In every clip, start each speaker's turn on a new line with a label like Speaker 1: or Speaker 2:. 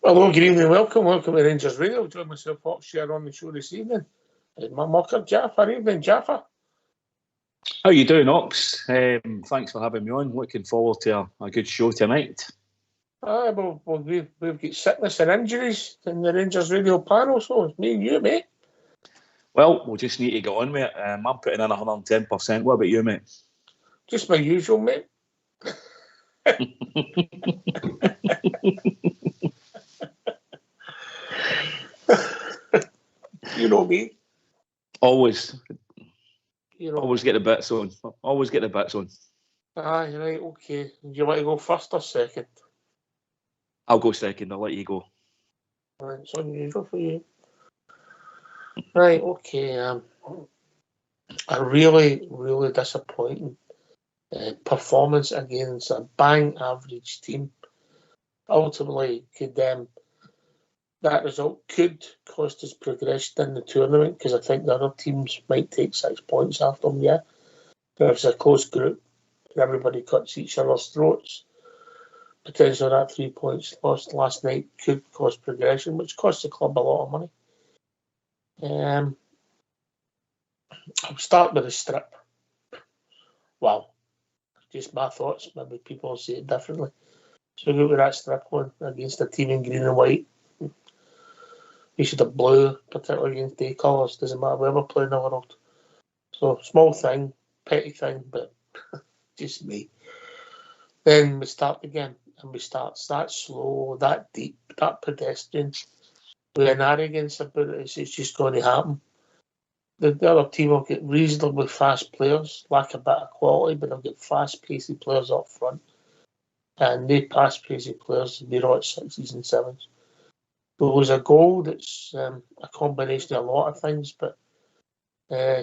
Speaker 1: Hello, good evening, welcome to Rangers Radio. Join myself, Foxshare, on the show this evening. My mucker, Jaffa. Evening, Jaffa.
Speaker 2: How you doing, Ox? Thanks for having me on. Looking forward to a good show tonight.
Speaker 1: Well, we've got sickness and injuries in the Rangers Radio panel, so it's me and you, mate.
Speaker 2: Well, we'll just need to get on with it. I'm putting in 110%. What about you, mate?
Speaker 1: Just my usual, mate. You know me.
Speaker 2: Always.
Speaker 1: You know.
Speaker 2: Always get the bits on. Always get the bits on.
Speaker 1: Aye, right, okay. Do you want to go first or second?
Speaker 2: I'll go second. I'll let you go.
Speaker 1: Right, it's unusual for you. Right, okay. A really, really disappointing performance against a bang average team. Ultimately, that result could cost us progression in the tournament, because I think the other teams might take 6 points after them. Yeah, but if it's a close group and everybody cuts each other's throats, potentially that 3 points lost last night could cost progression, which costs the club a lot of money. I'll start with the strip. Well, just my thoughts. Maybe people will see it differently. So we go with that strip one against a team in green and white. We should have blue, particularly against day colours. Doesn't matter where we're playing in the world. So small thing, petty thing, but just me. Then we start again, and we start that slow, that deep, that pedestrian, with an arrogance about it. It's just going to happen. The other team will get reasonably fast players, lack a bit of quality, but they'll get fast, pacey players up front. And they pass pacey players, they rot 6s and 7s. There was a goal that's a combination of a lot of things, but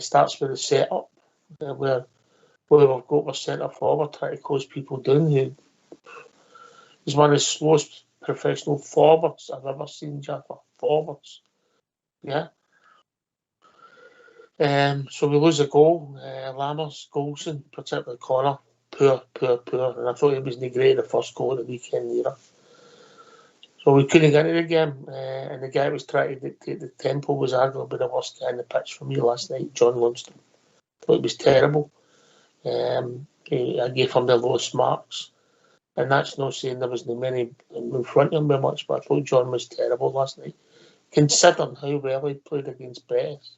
Speaker 1: starts with the setup, where we've got our centre forward trying to close people down, who is one of the slowest professional forwards I've ever seen, Jaffa. Forwards. Yeah. So we lose a goal. Lammers, Golson, particularly corner, poor. And I thought he wasn't great at the first goal of the weekend either. So we couldn't get into the game, and the guy who was trying to dictate the tempo was arguably the worst guy on the pitch for me last night, John Lundstrom. Thought it was terrible. I gave him the lowest marks, and that's not saying there wasn't many in front of him very much, but I thought John was terrible last night, considering how well he played against Betis.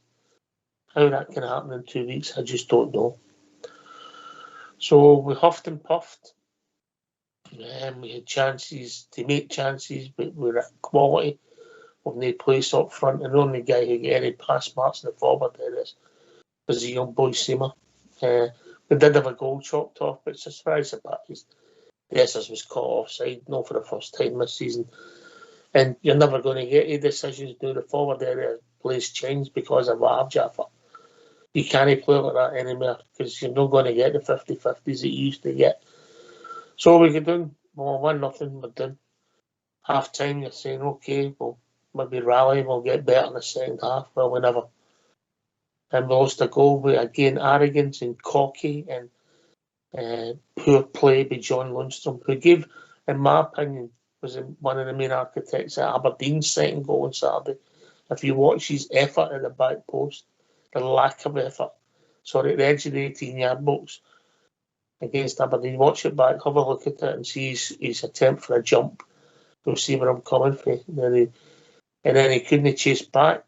Speaker 1: How that can happen in 2 weeks, I just don't know. So we huffed and puffed. We had chances to make chances, but we were at quality of no place up front. And the only guy who got any pass marks in the forward areas was the young boy Seamer. We did have a goal chalked off, but it's a surprise that Dessers was caught offside, not for the first time this season. And you're never going to get any decisions doing the forward area plays change because of VAR, Jaffa. You can't play like that anymore, because you're not going to get the 50-50s that you used to get. So we get done. Well, 1-0, we're done. Half time, you're saying, okay, we'll maybe rally, we'll get better in the second half. Well, we never. And we lost a goal with, again, arrogance and cocky and poor play by John Lundstrom, who gave, in my opinion, was one of the main architects at Aberdeen's second goal on Saturday. If you watch his effort at the back post, the lack of effort, at the edge of the 18-yard box against Aberdeen, watch it back, have a look at it and see his attempt for a jump. You'll see where I'm coming from. And then he couldn't chase back,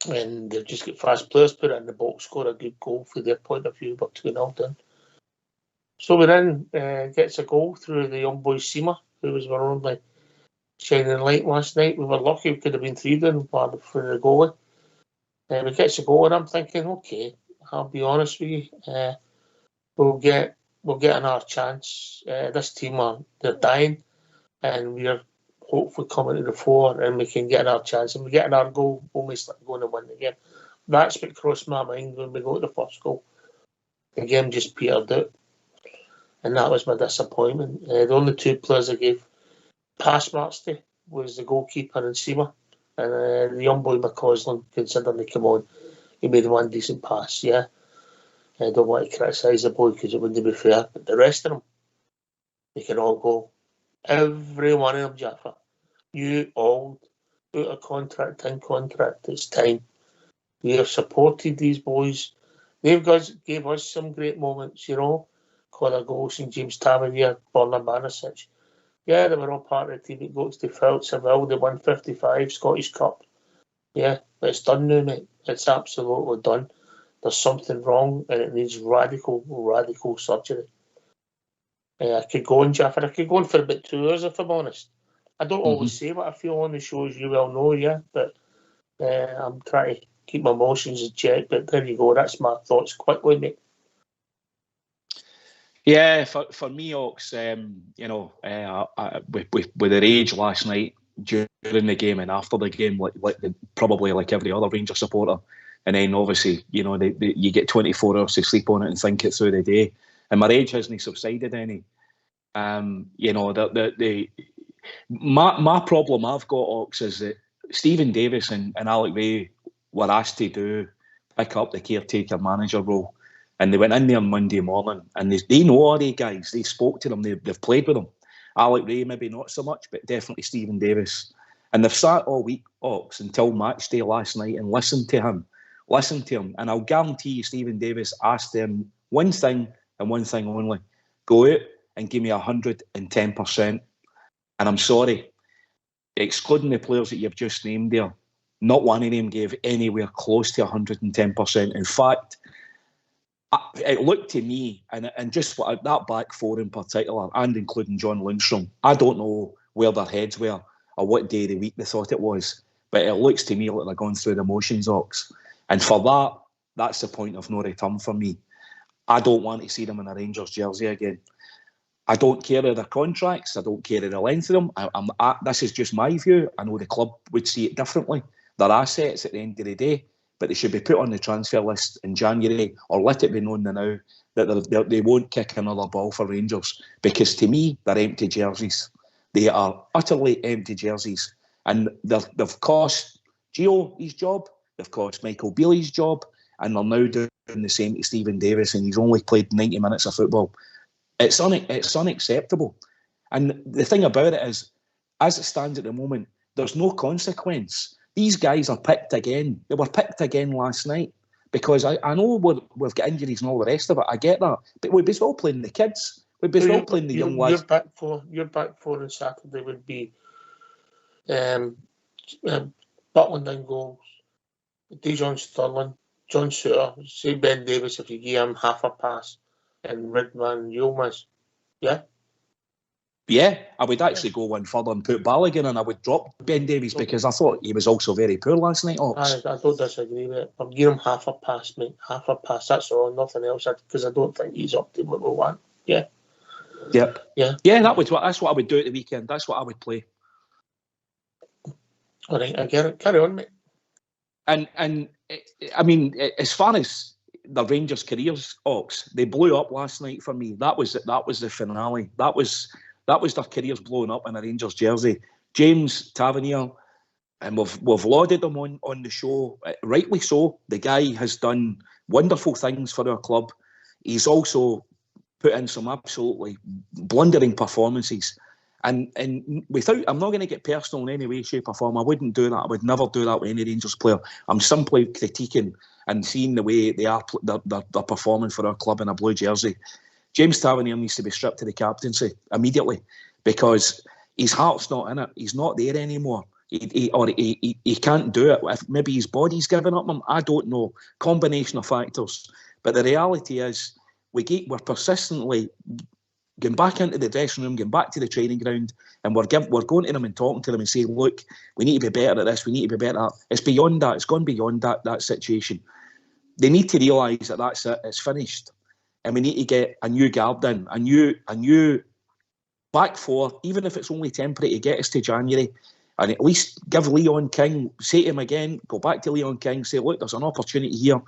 Speaker 1: and they've just got fast players put it in the box, score a good goal from their point of view, but 2-0 down. So we then gets a goal through the young boy Seamer, who was our only shining light last night. We were lucky, we could have been 3 down for the goalie. We gets a goal, and I'm thinking, okay, I'll be honest with you, we'll get another chance. This team they're dying, and we're hopefully coming to the fore, and we can get another chance. And we get another goal, we'll miss going to win the game. That's what crossed my mind when we got the first goal. The game just petered out, and that was my disappointment. The only 2 players I gave pass marks to was the goalkeeper and Seamer, and the young boy McCausland, considering he came on, he made one decent pass, yeah. I don't want to criticise the boy because it wouldn't be fair, but the rest of them, they can all go. Every one of them, Jaffa, you old, out of contract, in contract, it's time. We have supported these boys. They've gave us some great moments, you know. Conor Golson, James Tavernier, Borna Banisic. Yeah, they were all part of the team that got to Phil Seville. They won 55 Scottish Cup. Yeah, but it's done now, mate. It's absolutely done. There's something wrong and it needs radical surgery. I could go on, Jaffer. I could go on for about 2 hours if I'm honest. I don't always say what I feel on the show, as you well know, yeah, but I'm trying to keep my emotions in check. But there you go. That's my thoughts quickly, mate.
Speaker 2: Yeah, for me, Ox, you know, with the rage last night during the game and after the game, probably like every other Rangers supporter, and then obviously, you know, you get 24 hours to sleep on it and think it through the day, and my rage hasn't subsided any. You know, my problem I've got, Ox, is that Stephen Davis and Alec Ray were asked to pick up the caretaker manager role. And they went in there on Monday morning, and they know all the guys. They spoke to them. They've played with them. Alec Ray, maybe not so much, but definitely Stephen Davis. And they've sat all week, Ox, until Matchday last night and listened to him. And I'll guarantee you Stephen Davis asked them one thing and one thing only. Go out and give me 110%. And I'm sorry, excluding the players that you've just named there, not one of them gave anywhere close to 110%. In fact, it looked to me, and just that back four in particular, and including John Lundstrom, I don't know where their heads were or what day of the week they thought it was, but it looks to me like they're going through the motions, Ox. And for that, that's the point of no return for me. I don't want to see them in a Rangers jersey again. I don't care of their contracts. I don't care of the length of them. This is just my view. I know the club would see it differently. They're assets at the end of the day, but they should be put on the transfer list in January, or let it be known now that they won't kick another ball for Rangers, because to me, they're empty jerseys. They are utterly empty jerseys. And they've cost Gio his job, they've cost Michael Beale's job, and they're now doing the same to Stephen Davis, and he's only played 90 minutes of football. It's unacceptable. And the thing about it is, as it stands at the moment, there's no consequence. These guys are picked again. They were picked again last night, because I know we've got injuries and all the rest of it. I get that. But we'd be as well playing the kids. We'd be as well playing the young lads.
Speaker 1: Your back four on Saturday would be Butland in goals, Dijon Sterling, John Souttar, say Ben Davis if you give him half a pass, and Ridman Yilmaz. Yeah?
Speaker 2: Yeah, I would actually go one further and put Balogun, and I would drop Ben Davies, because I thought he was also very poor last night, Ox.
Speaker 1: I don't disagree with it. I'm giving him half a pass, mate. Half a pass, that's all, nothing else, because I don't think he's up to what we want. Yeah.
Speaker 2: Yep.
Speaker 1: Yeah.
Speaker 2: Yeah, that's what I would do at the weekend. That's what I would play.
Speaker 1: All right, I get it. Carry on, mate.
Speaker 2: And I mean, as far as the Rangers' careers, Ox, they blew up last night for me. That was the finale. That was their careers blowing up in a Rangers jersey. James Tavernier, and we've lauded him on the show, rightly so. The guy has done wonderful things for our club. He's also put in some absolutely blundering performances. And without, I'm not going to get personal in any way, shape or form. I wouldn't do that. I would never do that with any Rangers player. I'm simply critiquing and seeing the way they're performing for our club in a blue jersey. James Tavernier needs to be stripped to the captaincy immediately, because his heart's not in it. He's not there anymore. He can't do it. If maybe his body's given up on him, I don't know. Combination of factors. But the reality is, we're persistently going back into the dressing room, going back to the training ground, and we're going to them and talking to them and saying, look, we need to be better at this, we need to be better at that. It's beyond that. It's gone beyond that situation. They need to realise that that's it. It's finished. And we need to get a new guard in, a new back four, even if it's only temporary, to get us to January. And at least give Leon King, say to him again, go back to Leon King, say, look, there's an opportunity here.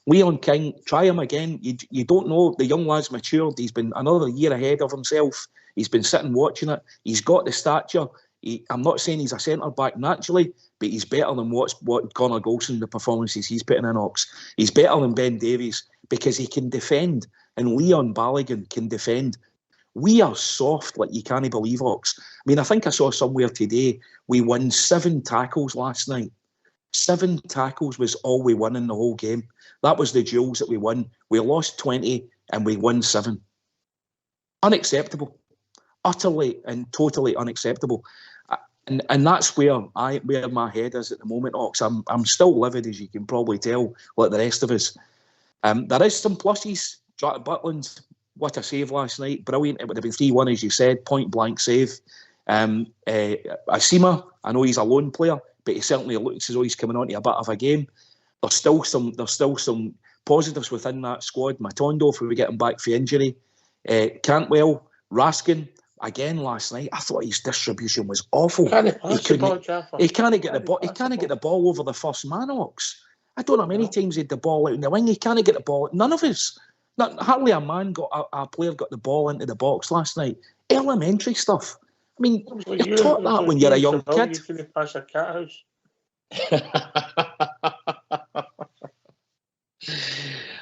Speaker 2: Leon King, try him again. You don't know, the young lad's matured. He's been another year ahead of himself. He's been sitting watching it. He's got the stature. I'm not saying he's a centre-back naturally, but he's better than what Conor Golson, the performances he's putting in, Ox. He's better than Ben Davies, because he can defend, and Leon Balogun can defend. We are soft, like you can't believe, Ox. I mean, I think I saw somewhere today we won 7 tackles last night. 7 tackles was all we won in the whole game. That was the duels that we won. We lost 20 and we won 7. Unacceptable. Utterly and totally unacceptable. And that's where my head is at the moment, Ox. I'm still livid, as you can probably tell, like the rest of us. There is some pluses. Butland, what a save last night. Brilliant. It would have been 3-1, as you said. Point blank save. Asima, I know he's a lone player, but he certainly looks as though he's coming onto a bit of a game. There's still some positives within that squad. Matondo, if we get him back for injury. Cantwell, Raskin, again last night, I thought his distribution was awful. He can't get the ball over the first man, Ox. I don't know how many times he had the ball out in the wing. He can't get the ball. None of us. Hardly a player got the ball into the box last night. Elementary stuff. I mean, you're taught that when you're a young kid.
Speaker 1: You couldn't pass a cat house.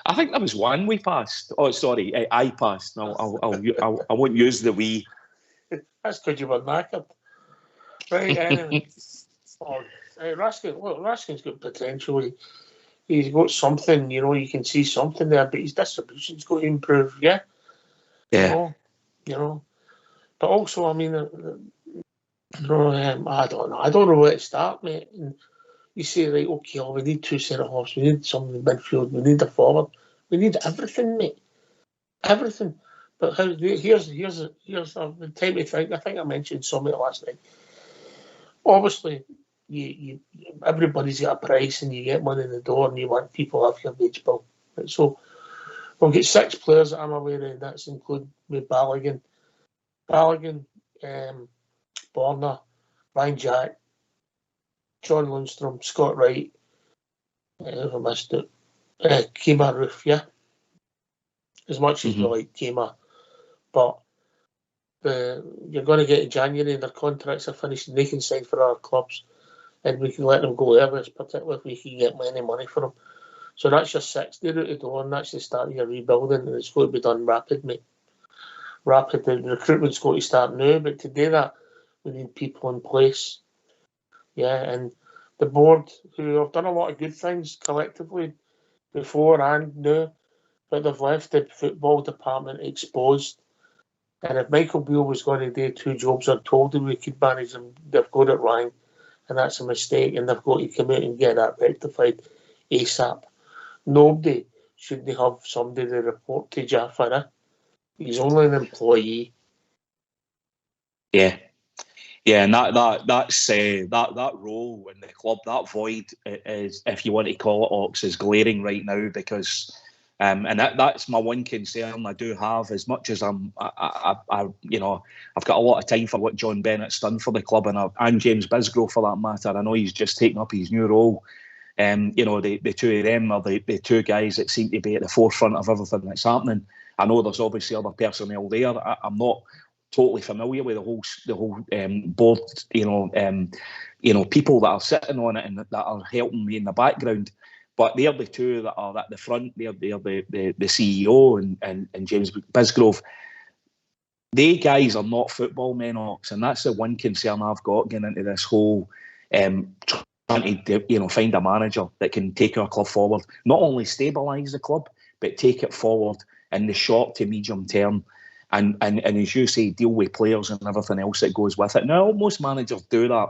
Speaker 2: I think there was one we passed. Oh, sorry, I passed. No, I won't use the we.
Speaker 1: That's because you were knackered. Right, anyway. Raskin's got potential. He's got something, you can see something there, but his distribution's got to improve, yeah?
Speaker 2: Yeah.
Speaker 1: You know. But also, I mean, I don't know where to start, mate. And you say, right, okay, we need 2 centre-halves, we need something in midfield, we need a forward. We need everything, mate. Everything. But here's the time to think. I think I mentioned something last night. Obviously, you everybody's got a price and you get money in the door and you want people off your wage bill. Right? So we'll get 6 players that I'm aware of. That's including with Balogun, Borna, Ryan Jack, John Lundstrom, Scott Wright, I missed it, Kemar Roof, yeah? As much as we like Kemar. But you're going to get in January and their contracts are finished and they can sign for our clubs and we can let them go early, particularly if we can get any money for them. So that's your 6th day out the door and that's the start of your rebuilding and it's got to be done rapid, mate. Rapid. The recruitment's got to start now, but to do that, we need people in place. Yeah, and the board, who have done a lot of good things collectively before and now, but they've left the football department exposed. And if Michael Beale was going to do 2 jobs or told them we could manage them, they've got it wrong. And that's a mistake, and they've got to come out and get that rectified ASAP. Nobody should have somebody to report to Jaffa. He's only an employee.
Speaker 2: Yeah, and that role in the club, that void is, if you want to call it, Ox, is glaring right now because, and that's my one concern I do have. As much as I've got a lot of time for what John Bennett's done for the club and James Bisgrove for that matter. I know he's just taken up his new role. The 2 of them are the 2 guys that seem to be at the forefront of everything that's happening. I know there's obviously other personnel there. I'm not totally familiar with the whole board, people that are sitting on it and that are helping me in the background. But they're the 2 that are at the front. They're the CEO and James Bisgrove. They guys are not football men, Ox, and that's the one concern I've got getting into this whole trying to find a manager that can take our club forward. Not only stabilise the club, but take it forward in the short to medium term. And as you say, deal with players and everything else that goes with it. Now, most managers do that,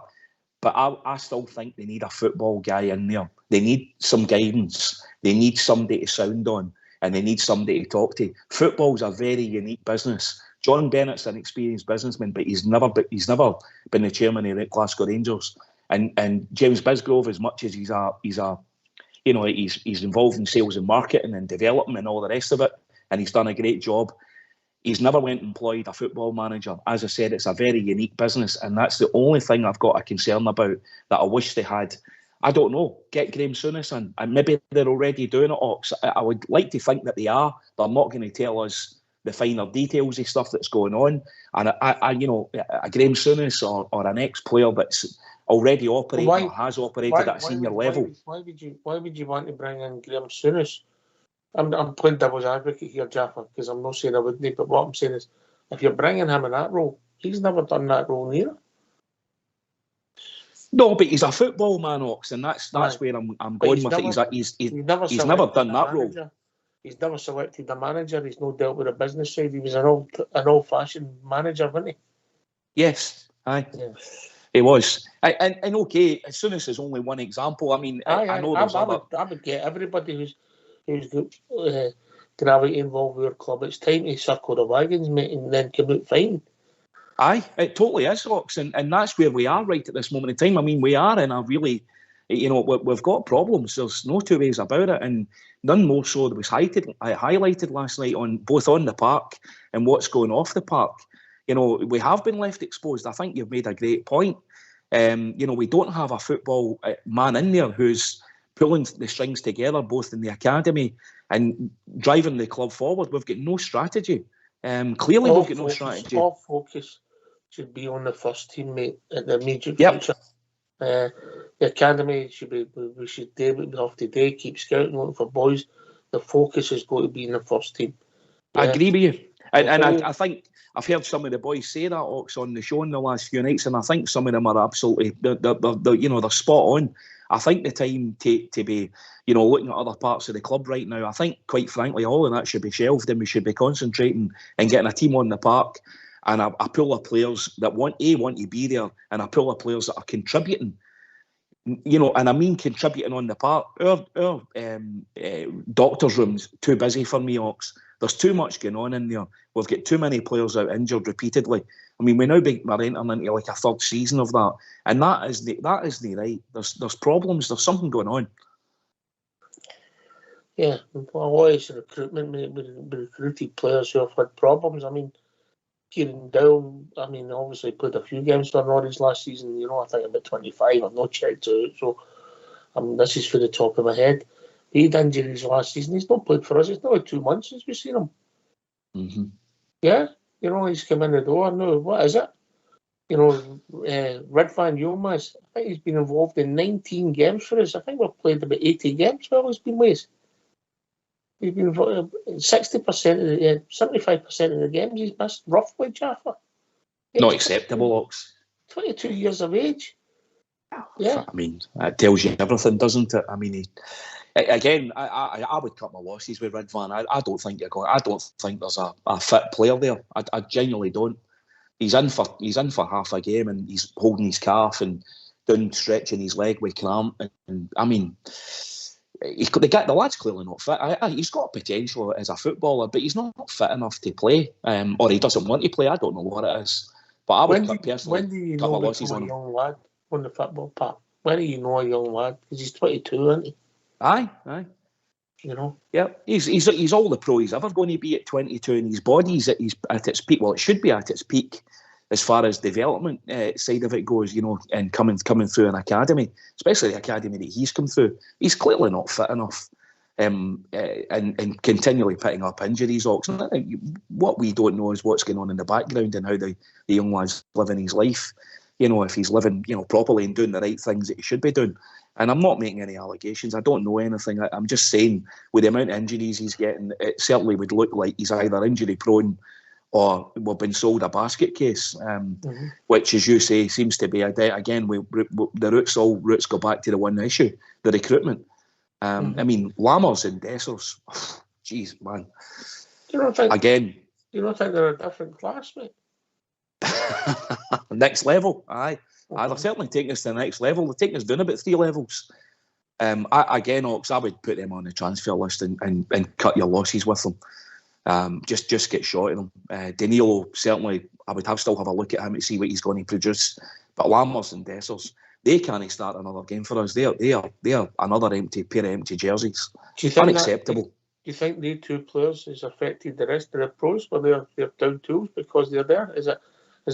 Speaker 2: but I still think they need a football guy in there. They need some guidance. They need somebody to sound on, and they need somebody to talk to. Football's a very unique business. John Bennett's an experienced businessman, but he's never been the chairman of the Glasgow Rangers. And James Bisgrove, as much as he's involved in sales and marketing and development and all the rest of it, and he's done a great job. He's never went and employed a football manager. As I said, it's a very unique business, and that's the only thing I've got a concern about that I wish they had. I don't know. Get Graham Souness in, and maybe they're already doing it, Ox. I would like to think that they are. They're not going to tell us the finer details of stuff that's going on. And a Graham Souness or an ex-player that's already operating or has operated at a senior level.
Speaker 1: Why would you want to bring in Graham Souness? I'm playing devil's advocate here, Jaffa, because I'm not saying I wouldn't, but what I'm saying is if you're bringing him in that role, he's never done that role neither.
Speaker 2: No, but he's a football man, Ox, and that's where I'm going with it. He's never done that role.
Speaker 1: He's never selected a manager. He's not dealt with the business side. He was an old-fashioned manager, wasn't he?
Speaker 2: Yes, aye. Yeah. He was. And okay, as soon as there's only one example, I mean, I know there's other...
Speaker 1: I would get everybody who's gravity involved with your club. It's time to circle the wagons, mate, and then come out fine.
Speaker 2: Aye, it totally is, Ox, and that's where we are right at this moment in time. I mean, we are in a really, we've got problems. There's no two ways about it, and none more so that was highlighted last night on both on the park and what's going off the park. We have been left exposed. I think you've made a great point. We don't have a football man in there who's pulling the strings together, both in the academy and driving the club forward. We've got no strategy. Clearly, we've got no strategy.
Speaker 1: All focus should be on the first team, mate, in the immediate future. The academy we should do what we have to do, keep scouting, looking for boys. The focus is going to be in the first team.
Speaker 2: I agree with you. And I think I've heard some of the boys say that, Ox, on the show in the last few nights, and I think some of them are absolutely, they're spot on. I think the time to be, looking at other parts of the club right now, I think, quite frankly, all of that should be shelved, and we should be concentrating and getting a team on the park and a pool of players that want to be there, and a pool of players that are contributing. And I mean contributing on the park. Our doctor's room's too busy for me, Ox. There's too much going on in there. We've got too many players out injured repeatedly. I mean, we now we're entering into like a third season of that, and that isn't right. There's problems. There's something going on.
Speaker 1: Yeah, well, what is recruitment? We recruited players who have had problems. I mean, Kieran Dow, obviously played a few games for Norwich last season. I think about 25. I've not checked it out, so this is for the top of my head. He had injuries last season. He's not played for us. It's not 2 months since we've seen him.
Speaker 2: Mm-hmm.
Speaker 1: Yeah, he's come in the door. No, what is it? Redvan Yilmaz, I think he's been involved in 19 games for us. I think we've played about 80 games while he's been with us. He's been 60%, 75% of the games he's missed, roughly, Jaffa.
Speaker 2: Not acceptable, Ox.
Speaker 1: 22 years of age. Yeah.
Speaker 2: I mean, that tells you everything, doesn't it? I mean, I would cut my losses with Redvan. I don't think I don't think there's a fit player there. I genuinely don't. He's in for half a game and he's holding his calf and doing stretching his leg with cramp. And I mean, the lad's clearly not fit. He's got potential as a footballer, but he's not fit enough to play, or he doesn't want to play. I don't know what it is. But I would personally cut my losses on him.
Speaker 1: Young lad on the football park? When do you know a young lad? Because he's 22, isn't he?
Speaker 2: Aye. Yeah, he's all the pro he's ever going to be at 22, and his body's at its peak. Well, it should be at its peak as far as development side of it goes, and coming through an academy, especially the academy that he's come through. He's clearly not fit enough, and continually picking up injuries. What we don't know is what's going on in the background and how the young lad's living his life. If he's living, properly and doing the right things that he should be doing. And I'm not making any allegations. I don't know anything. I'm just saying, with the amount of injuries he's getting, it certainly would look like he's either injury prone or we've been sold a basket case, which, as you say, seems to be again. The roots go back to the one issue: the recruitment. I mean, Lammers and Dessers. Jeez, man.
Speaker 1: You don't think they're a different class, mate?
Speaker 2: Next level, aye. They're certainly taking us to the next level. They're taking us down about 3 levels. Ox, I would put them on the transfer list and cut your losses with them. Just get short of them. Danilo, certainly, I would still have a look at him to see what he's going to produce. But Lammers and Dessers, they can't start another game for us. They are another pair of empty jerseys. Unacceptable.
Speaker 1: Do you think these 2 players has affected the rest of the pros where they're down tools because they're there? Is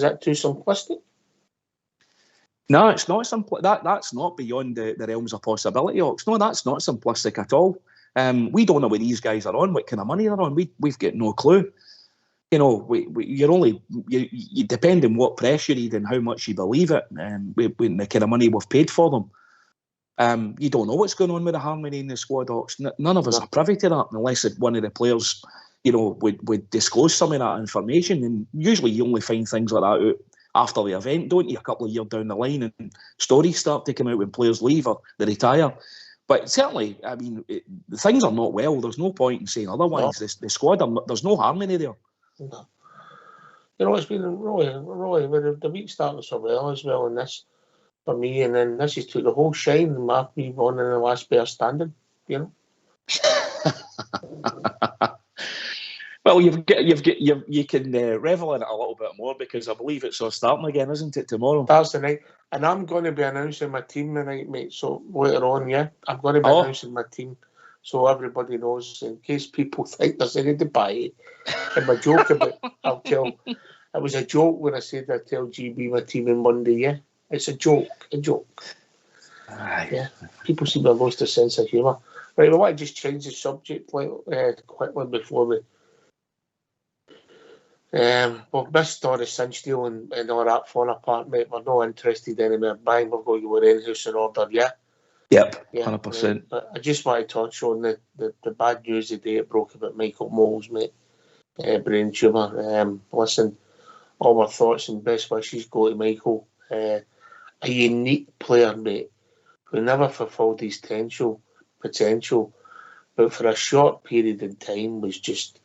Speaker 1: that too simplistic?
Speaker 2: No, it's not that's not beyond the realms of possibility, Ox. No, that's not simplistic at all. We don't know what these guys are on, what kind of money they're on. We've got no clue. You depend on what press you read and how much you believe it, and the kind of money we've paid for them. You don't know what's going on with the harmony in the squad, Ox. None of us are privy to that unless one of the players would disclose some of that information. And usually you only find things like that out after the event, don't you? A couple of years down the line, and stories start to come out when players leave or they retire. But certainly, I mean, things are not well. There's no point in saying otherwise. No. The squad, there's no harmony there.
Speaker 1: No. It's been really, the week started so well as well in this for me, and then this has took the whole shine and marked me one in the last pair standing,
Speaker 2: Well, you can revel in it a little bit more, because I believe it's starting again, isn't it, tomorrow?
Speaker 1: That's the night, and I'm going to be announcing my team tonight, mate. So later on, I'm going to be announcing my team, so everybody knows, in case people think there's any debate. And my joke about, it was a joke when I said I'd tell GB my team on Monday. Yeah, it's a joke.
Speaker 2: Aye.
Speaker 1: Yeah, people seem to have lost their sense of humour. Right, we want to just change the subject quickly before we. We've missed Doris Sinsteel and all that falling apart, mate. We're not interested anymore. Bang, we're going to go in-house in order, yeah?
Speaker 2: Yep, 100%.
Speaker 1: Right. But I just want to touch on the bad news the day it broke about Michael Moles, mate. Brain tumour. Listen, all our thoughts and best wishes go to Michael. A unique player, mate, who never fulfilled his potential, but for a short period in time was just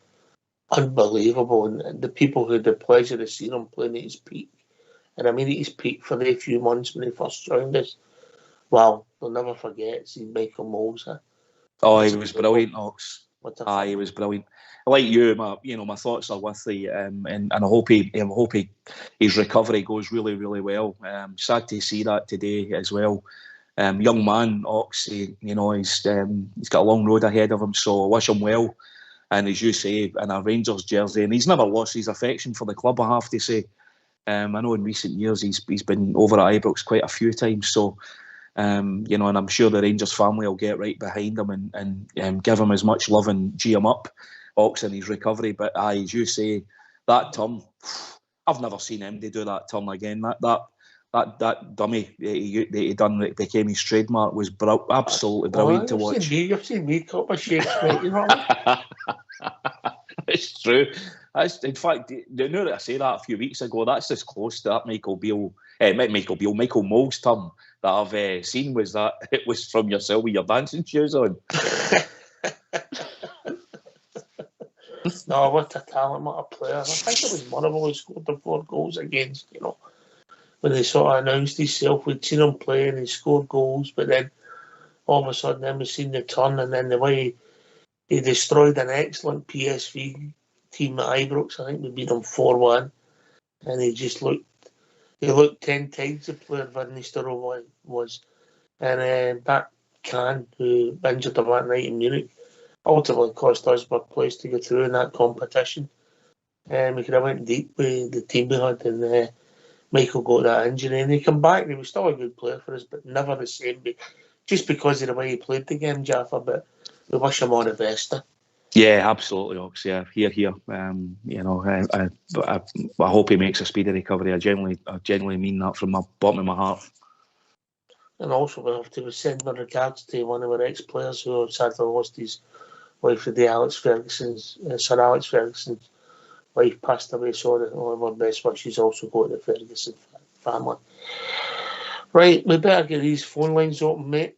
Speaker 1: unbelievable. And the people who had the pleasure of seeing him playing at his peak, and I mean at his peak for the few months when he first joined us, wow, they'll never forget seeing Michael Moles.
Speaker 2: Oh, he was brilliant, Ox. He was brilliant. Like you, my thoughts are with you, and I hope his recovery goes really, really well. Sad to see that today as well. Young man, Ox, he's got a long road ahead of him, so I wish him well. And as you say, in a Rangers jersey, and he's never lost his affection for the club, I have to say. I know in recent years he's been over at Ibrox quite a few times, so and I'm sure the Rangers family will get right behind him and give him as much love and G him up, Ox, in his recovery. But as you say, that turn, I've never seen him do that turn again. That dummy that he done that became his trademark was absolutely brilliant to watch.
Speaker 1: You've seen me cup of shakes, mate. You know what I mean?
Speaker 2: It's true. In fact, you know that I say that a few weeks ago. That's as close to that Michael Moles turn that I've seen. Was that it was from yourself with your dancing shoes on?
Speaker 1: No, what a talent, what a player. I think it was Mirren who scored the 4 goals against, when they sort of announced himself. We'd seen him play and he scored goals, but then all of a sudden then we seen the turn, and then the way he destroyed an excellent PSV team at Ibrox. I think we beat them 4-1, and he looked 10 times the player Van Nistelrooy was. And that Can, who injured him that night in Munich, ultimately cost us our place to go through in that competition. We could have went deep with the team we had, and Michael got that injury, and he came back, and he was still a good player for us, but never the same, just because of the way he played the game, Jaffa. But we wish him all the best.
Speaker 2: Yeah, absolutely, Ox. Yeah, here. I hope he makes a speedy recovery. I genuinely mean that from the bottom of my heart.
Speaker 1: And also, we have to send my regards to one of our ex-players who sadly lost his wife today, Sir Alex Ferguson's wife passed away, so all of our best wishes also go to the Ferguson family. Right, we better get these phone lines open, mate.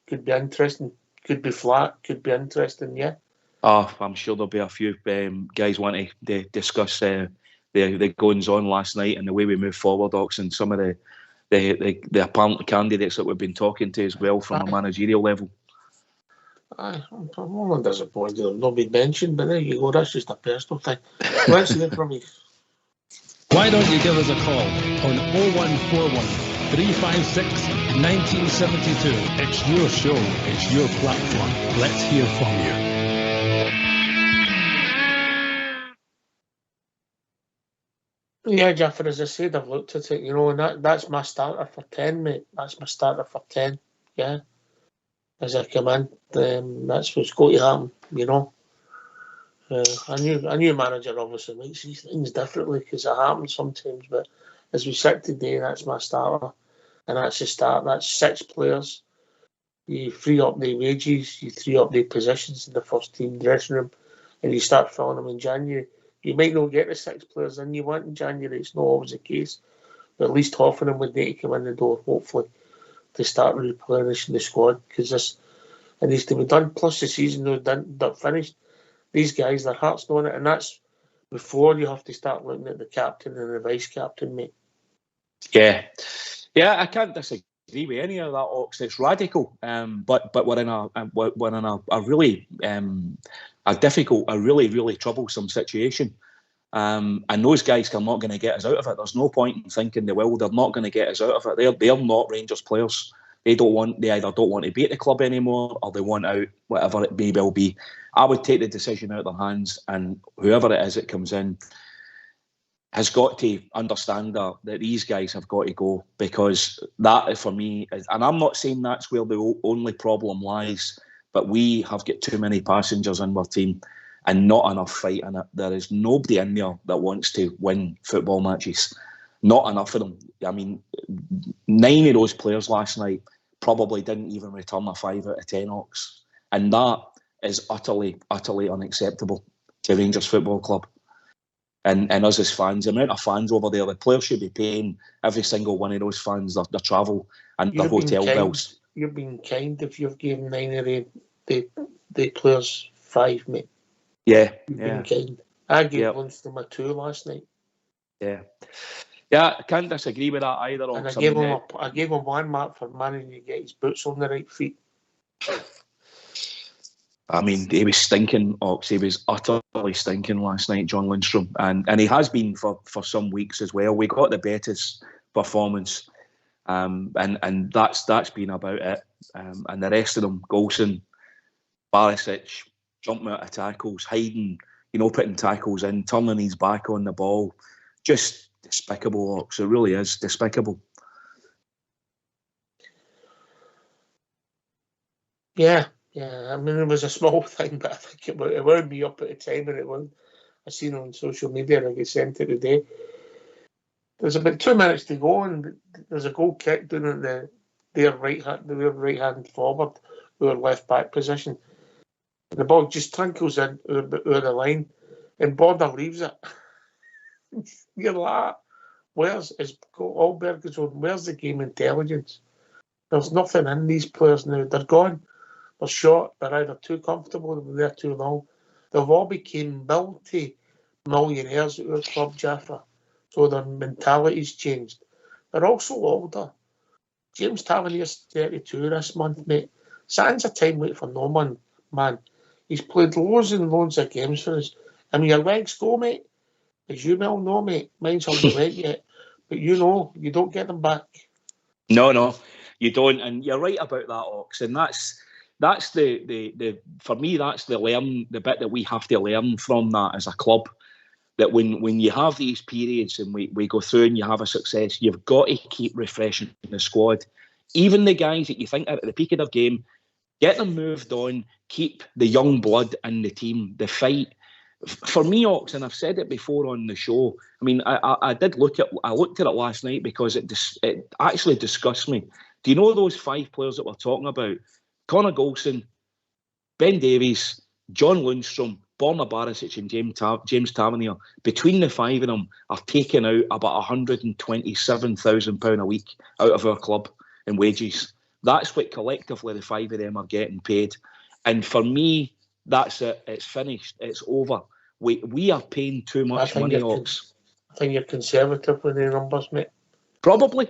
Speaker 1: Could be interesting, could be flat, could be interesting, yeah.
Speaker 2: I'm sure there'll be a few guys wanting to discuss the goings on last night and the way we move forward, Ox, and some of the apparent candidates that we've been talking to as well from a managerial level.
Speaker 1: I'm not disappointed they've not been mentioned, but there you go, that's just a personal thing. Let's hear from you.
Speaker 3: Why don't you give us a call on 0141 356 1972. It's your show, it's your platform. Let's hear from
Speaker 1: you. Yeah, Jaffer, as I said, I've looked at it, and that's my starter for 10, mate. That's my starter for 10, yeah. As I come in, that's what's got to happen, A new manager obviously makes these things differently because it happens sometimes, but as we sit today, that's my starter, and that's the start. That's 6 players You free up the wages, you free up the positions in the first team dressing room, and you start filling them in January. You might not get the 6 players in you want in January, it's not always the case, but at least half of them would need to come in the door, hopefully, to start replenishing the squad, because this it needs to be done, plus the season was done, finished. These guys, their heart's not on it, and that's before you have to start looking at the captain and the vice-captain, mate.
Speaker 2: Yeah, I can't disagree with any of that, Ox. It's radical, but we're in a really a difficult, a really troublesome situation. And those guys are not going to get us out of it. There's no point in thinking they will. They're not going to get us out of it. They're not Rangers players. They either don't want to be at the club anymore, or they want out, whatever it may well be. I would take the decision out of their hands, and whoever it is that comes in has got to understand that these guys have got to go, because that, for me, and I'm not saying that's where the only problem lies, but we have got too many passengers in our team and not enough fight in it. There is nobody in there that wants to win football matches. Not enough of them. I mean, 9 of those players last night probably didn't even return a 5 out of 10 Ox. And that is utterly unacceptable to Rangers Football Club. And us as fans, the amount of fans over there, the players should be paying every single one of those fans their travel and their hotel bills.
Speaker 1: You've been kind if you've given 9 of the players 5, mate.
Speaker 2: Yeah.
Speaker 1: You've been kind. I gave Lundstrom a 2 last night.
Speaker 2: Yeah, I can't disagree with that either.
Speaker 1: And I gave him 1 mark for managing to get his boots on the right feet.
Speaker 2: I mean, he was stinking, Ox. He was utterly stinking last night, John Lundstrom. And he has been for some weeks as well. We got the Betis performance, and that's been about it. And the rest of them, Golson, Barisic, jumping out of tackles, hiding, putting tackles in, turning his back on the ball. Just despicable, Ox. It really is despicable.
Speaker 1: Yeah. I mean, it was a small thing, but I think it wound me up at the time, and I seen it on social media, and I get sent it today. There's about 2 minutes to go, and there's a goal kick down at their right hand forward, our left back position. And the ball just trinkles in over the line, and Border leaves it. You're like, where's the game intelligence? There's nothing in these players now. They're gone. They're short. They're either too comfortable or they're too long. They've all become multi-millionaires at our club, Jaffa. So their mentality's changed. They're also older. James Tavernier's 32 this month, mate. Sans a time wait for no man. He's played loads and loads of games for us. I mean, your legs go, mate. As you well know, mate. Mine's haven't went yet. But you don't get them back.
Speaker 2: No, you don't. And you're right about that, Ox. And that's the for me, that's the bit that we have to learn from that as a club. That when you have these periods and we go through and you have a success, you've got to keep refreshing the squad. Even the guys that you think are at the peak of their game, get them moved on, keep the young blood in the team, the fight. For me, Ox, and I've said it before on the show, I mean, I looked at it last night because it actually disgusts me. Do you know those 5 players that we're talking about? Connor Golson, Ben Davies, John Lundstrom, Borna Barisic and James Tavernier, between the 5 of them, are taking out about £127,000 a week out of our club in wages. That's what collectively the 5 of them are getting paid. And for me, that's it. It's finished. It's over. We are paying too much money, Ox.
Speaker 1: I think you're conservative with the numbers, mate.
Speaker 2: Probably.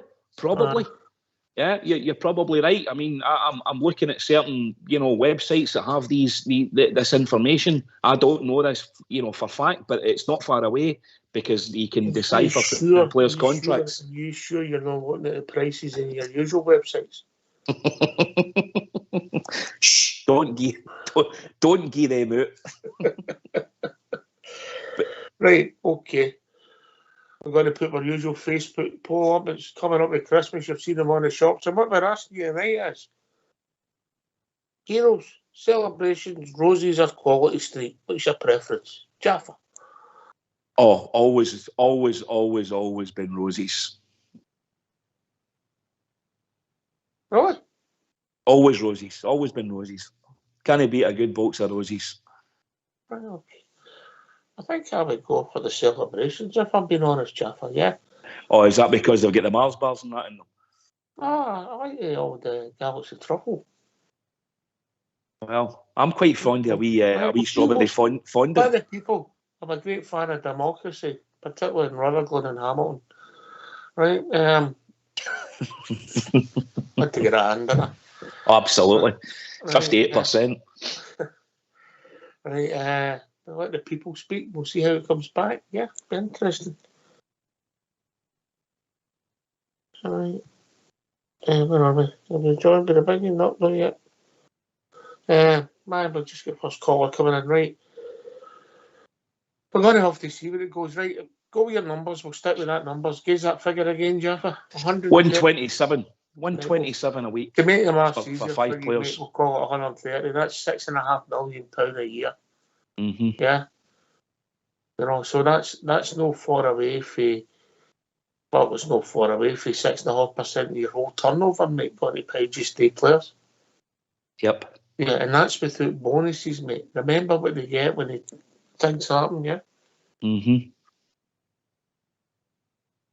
Speaker 2: Yeah, you're probably right. I mean, I'm looking at certain websites that have this information. I don't know this for fact, but it's not far away because you can decipher the players' contracts.
Speaker 1: You sure you're not looking at the prices in your usual websites?
Speaker 2: Shh! Don't give them out.
Speaker 1: Right. Okay. We're going to put our usual Facebook poll up. It's coming up with Christmas. You've seen them on the shops. And what we're asking you tonight is, Heroes, celebrations, roses or quality street? What's your preference? Jaffa?
Speaker 2: Oh, always been roses.
Speaker 1: Really?
Speaker 2: Always roses. Always been roses. Can't beat a good box of roses.
Speaker 1: Right, okay. I think I would go for the celebrations, if I'm being honest, Jaffa, yeah.
Speaker 2: Oh, is that because they've got the Mars bars and that in them?
Speaker 1: I like the old Galaxy truffle.
Speaker 2: Well, I'm quite fond of a wee strawberry fondant.
Speaker 1: But the people, I'm a great fan of democracy, particularly in Rutherglen and Hamilton. Right? Had to get a hand in it.
Speaker 2: Absolutely. 58%.
Speaker 1: Right, let the people speak. We'll see how it comes back. Yeah, be interesting. All right. Where are we? Have we joined by the big? Not yet. We'll just get first caller coming in, right? We're going to have to see where it goes, right? Go with your numbers. We'll stick with that numbers. Gauge that figure again, Jaffa.
Speaker 2: 127. 127 a week.
Speaker 1: To make the maths easier
Speaker 2: for 5 players.
Speaker 1: Mate, we'll call it 130. That's £6.5 million a year.
Speaker 2: Mm-hmm.
Speaker 1: Yeah. You know, so that's no far away for. Well, it's not far away for 6.5% of your whole turnover, mate. Going to pay just 8 players.
Speaker 2: Yep.
Speaker 1: Yeah, and that's without bonuses, mate. Remember what they get when things happen, yeah?
Speaker 2: Mm-hmm.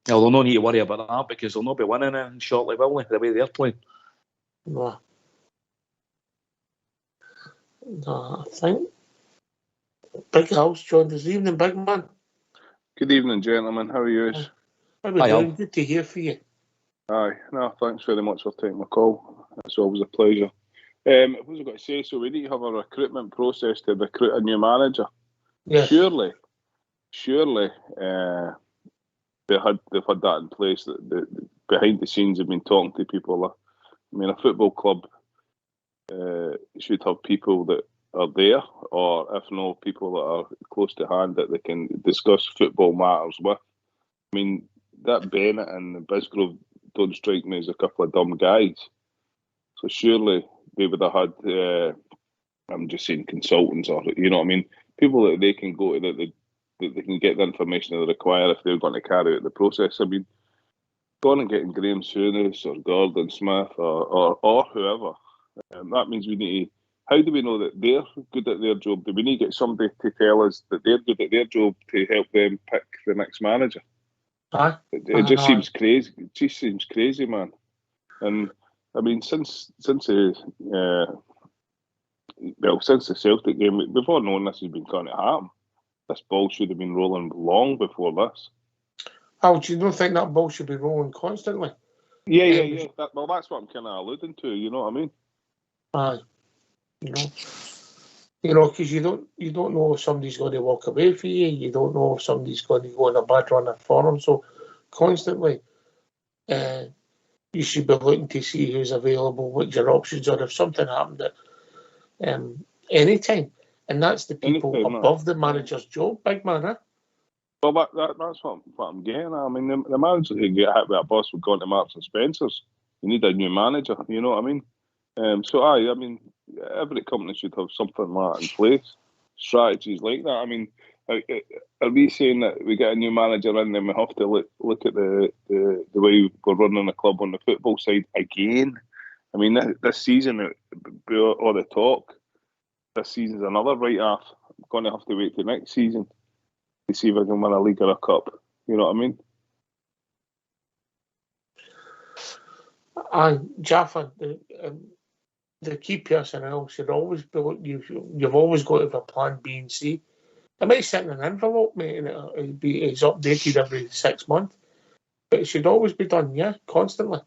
Speaker 2: Well, they'll no need to worry about that because they'll not be winning it shortly, will they? The way they're playing.
Speaker 1: No, I think Big Hal's joined this evening, big man.
Speaker 4: Good evening, gentlemen. How are you?
Speaker 1: How are we doing? Good to hear from you.
Speaker 4: Aye, no, thanks very much for taking my call. It's always a pleasure. What was I going to say? So we need to have a recruitment process to recruit a new manager.
Speaker 1: Yes.
Speaker 4: Surely, they've had that in place. The behind the scenes have been talking to people. I mean, a football club should have people that are there, or if not, people that are close to hand that they can discuss football matters with. I mean, that Bennett and Bisgrove don't strike me as a couple of dumb guys. So surely they would have had, I'm just saying consultants, or, you know what I mean, people that they can go to, that they can get the information they require if they're going to carry out the process. I mean, going and getting Graham Souness or Gordon Smith or whoever, that means we need to, how do we know that they're good at their job? Do we need to get somebody to tell us that they're good at their job to help them pick the next manager? It just seems crazy. It just seems crazy, man. And I mean, since the Celtic game, we've all known this has been going to happen. This ball should have been rolling long before this.
Speaker 1: Oh, do you not think that ball should be rolling constantly?
Speaker 4: Yeah. That's what I'm kind of alluding to. You know what I mean?
Speaker 1: Aye. You know, because you don't know if somebody's going to walk away from you. You don't know if somebody's going to go on a bad run of form. So constantly, you should be looking to see who's available, what your options are. If something happened at any time, and that's the people above the manager's job, big man, huh?
Speaker 4: Well, that's what I'm getting at. I mean, the manager who get hit with a bus would go into Marks and Spencer's. You need a new manager. You know what I mean? I mean, every company should have something like that in place. Strategies like that. I mean, are we saying that we get a new manager in, then we have to look at the way we're running the club on the football side again? I mean, this season, all the talk, this season's another write-off. I'm going to have to wait till next season to see if I can win a league or a cup. You know what I mean?
Speaker 1: And Jaffa, the key personnel should always be. You've always got to have a plan B and C. It might sit in an envelope, mate, and it's updated every 6 months. But it should always be done, yeah, constantly.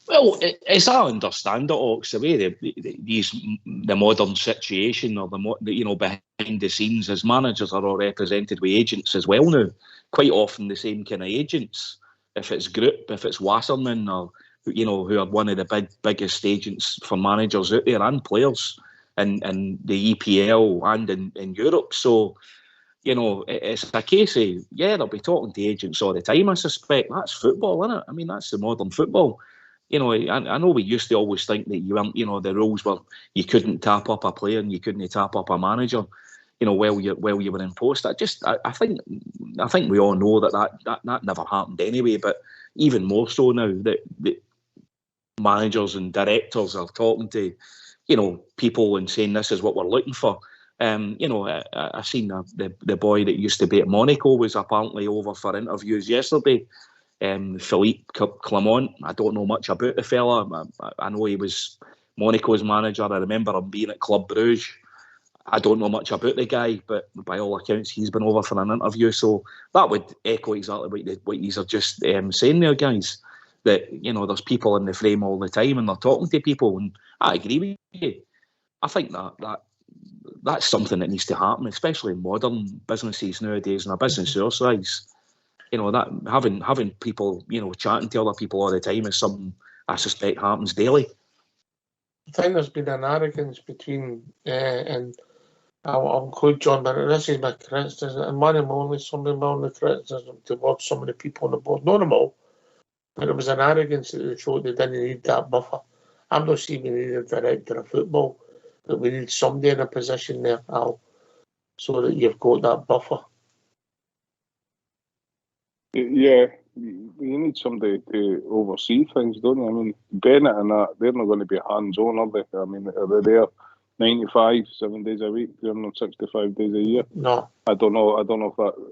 Speaker 2: Well, as I understand it, Ox, the way the modern situation, or behind the scenes, as managers are all represented with agents as well now. Quite often the same kind of agents. If it's Group, if it's Wasserman, or who are one of the biggest agents for managers out there and players in the EPL and in Europe. So, it's a case of, they'll be talking to agents all the time, I suspect. That's football, isn't it? I mean, that's the modern football. I know we used to always think that the rules were you couldn't tap up a player and you couldn't tap up a manager, while you were in post. I think we all know that never happened anyway. But even more so now, that managers and directors are talking to, people and saying this is what we're looking for. I seen the boy that used to be at Monaco was apparently over for interviews yesterday. Philippe Clement. I don't know much about the fella. I know he was Monaco's manager. I remember him being at Club Brugge. I don't know much about the guy, but by all accounts, he's been over for an interview. So that would echo exactly what you are just saying there, guys. That, there's people in the frame all the time and they're talking to people. And I agree with you. I think that's something that needs to happen, especially in modern businesses nowadays and a business our size. That having people, chatting to other people all the time is something I suspect happens daily.
Speaker 1: I think there's been an arrogance between, and I'll include John, but this is my criticism, and one of my only criticism towards some of the people on the board, not them all, but it was an arrogance that they thought they didn't need that buffer. I'm not saying we need a director of football, but we need somebody in a position there, Al, so that you've got that buffer.
Speaker 4: Yeah, you need somebody to oversee things, don't you? I mean, Bennett and that, they're not going to be hands-on, are they? I mean, are they there 95, 7 days a week, 365 days a year?
Speaker 1: No.
Speaker 4: I don't know if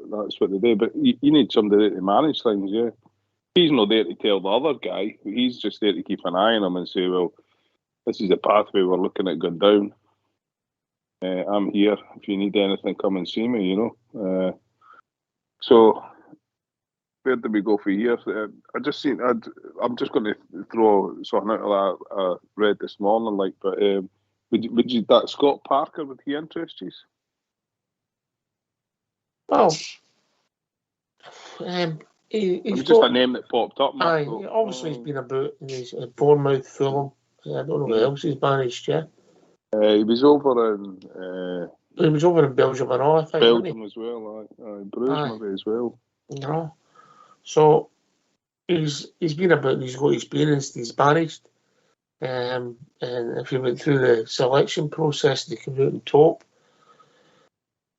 Speaker 4: that's what they do, but you need somebody to manage things, yeah. He's not there to tell the other guy. He's just there to keep an eye on him and say, well, this is the pathway we're looking at going down. I'm here. If you need anything, come and see me, So, where did we go for years? I'm just going to throw something out that I read this morning, but would you that Scott Parker, would he interest you?
Speaker 1: Well,
Speaker 4: he's just a name that popped up.
Speaker 1: Obviously he's been about in his Bournemouth, Fulham. I don't know who else he's managed, yeah.
Speaker 4: He was over in.
Speaker 1: He was over in Belgium and all, I think.
Speaker 4: Belgium as well, Bruges maybe as well.
Speaker 1: So he's been about. He's got experience. He's managed, and if he went through the selection process, they come out on top.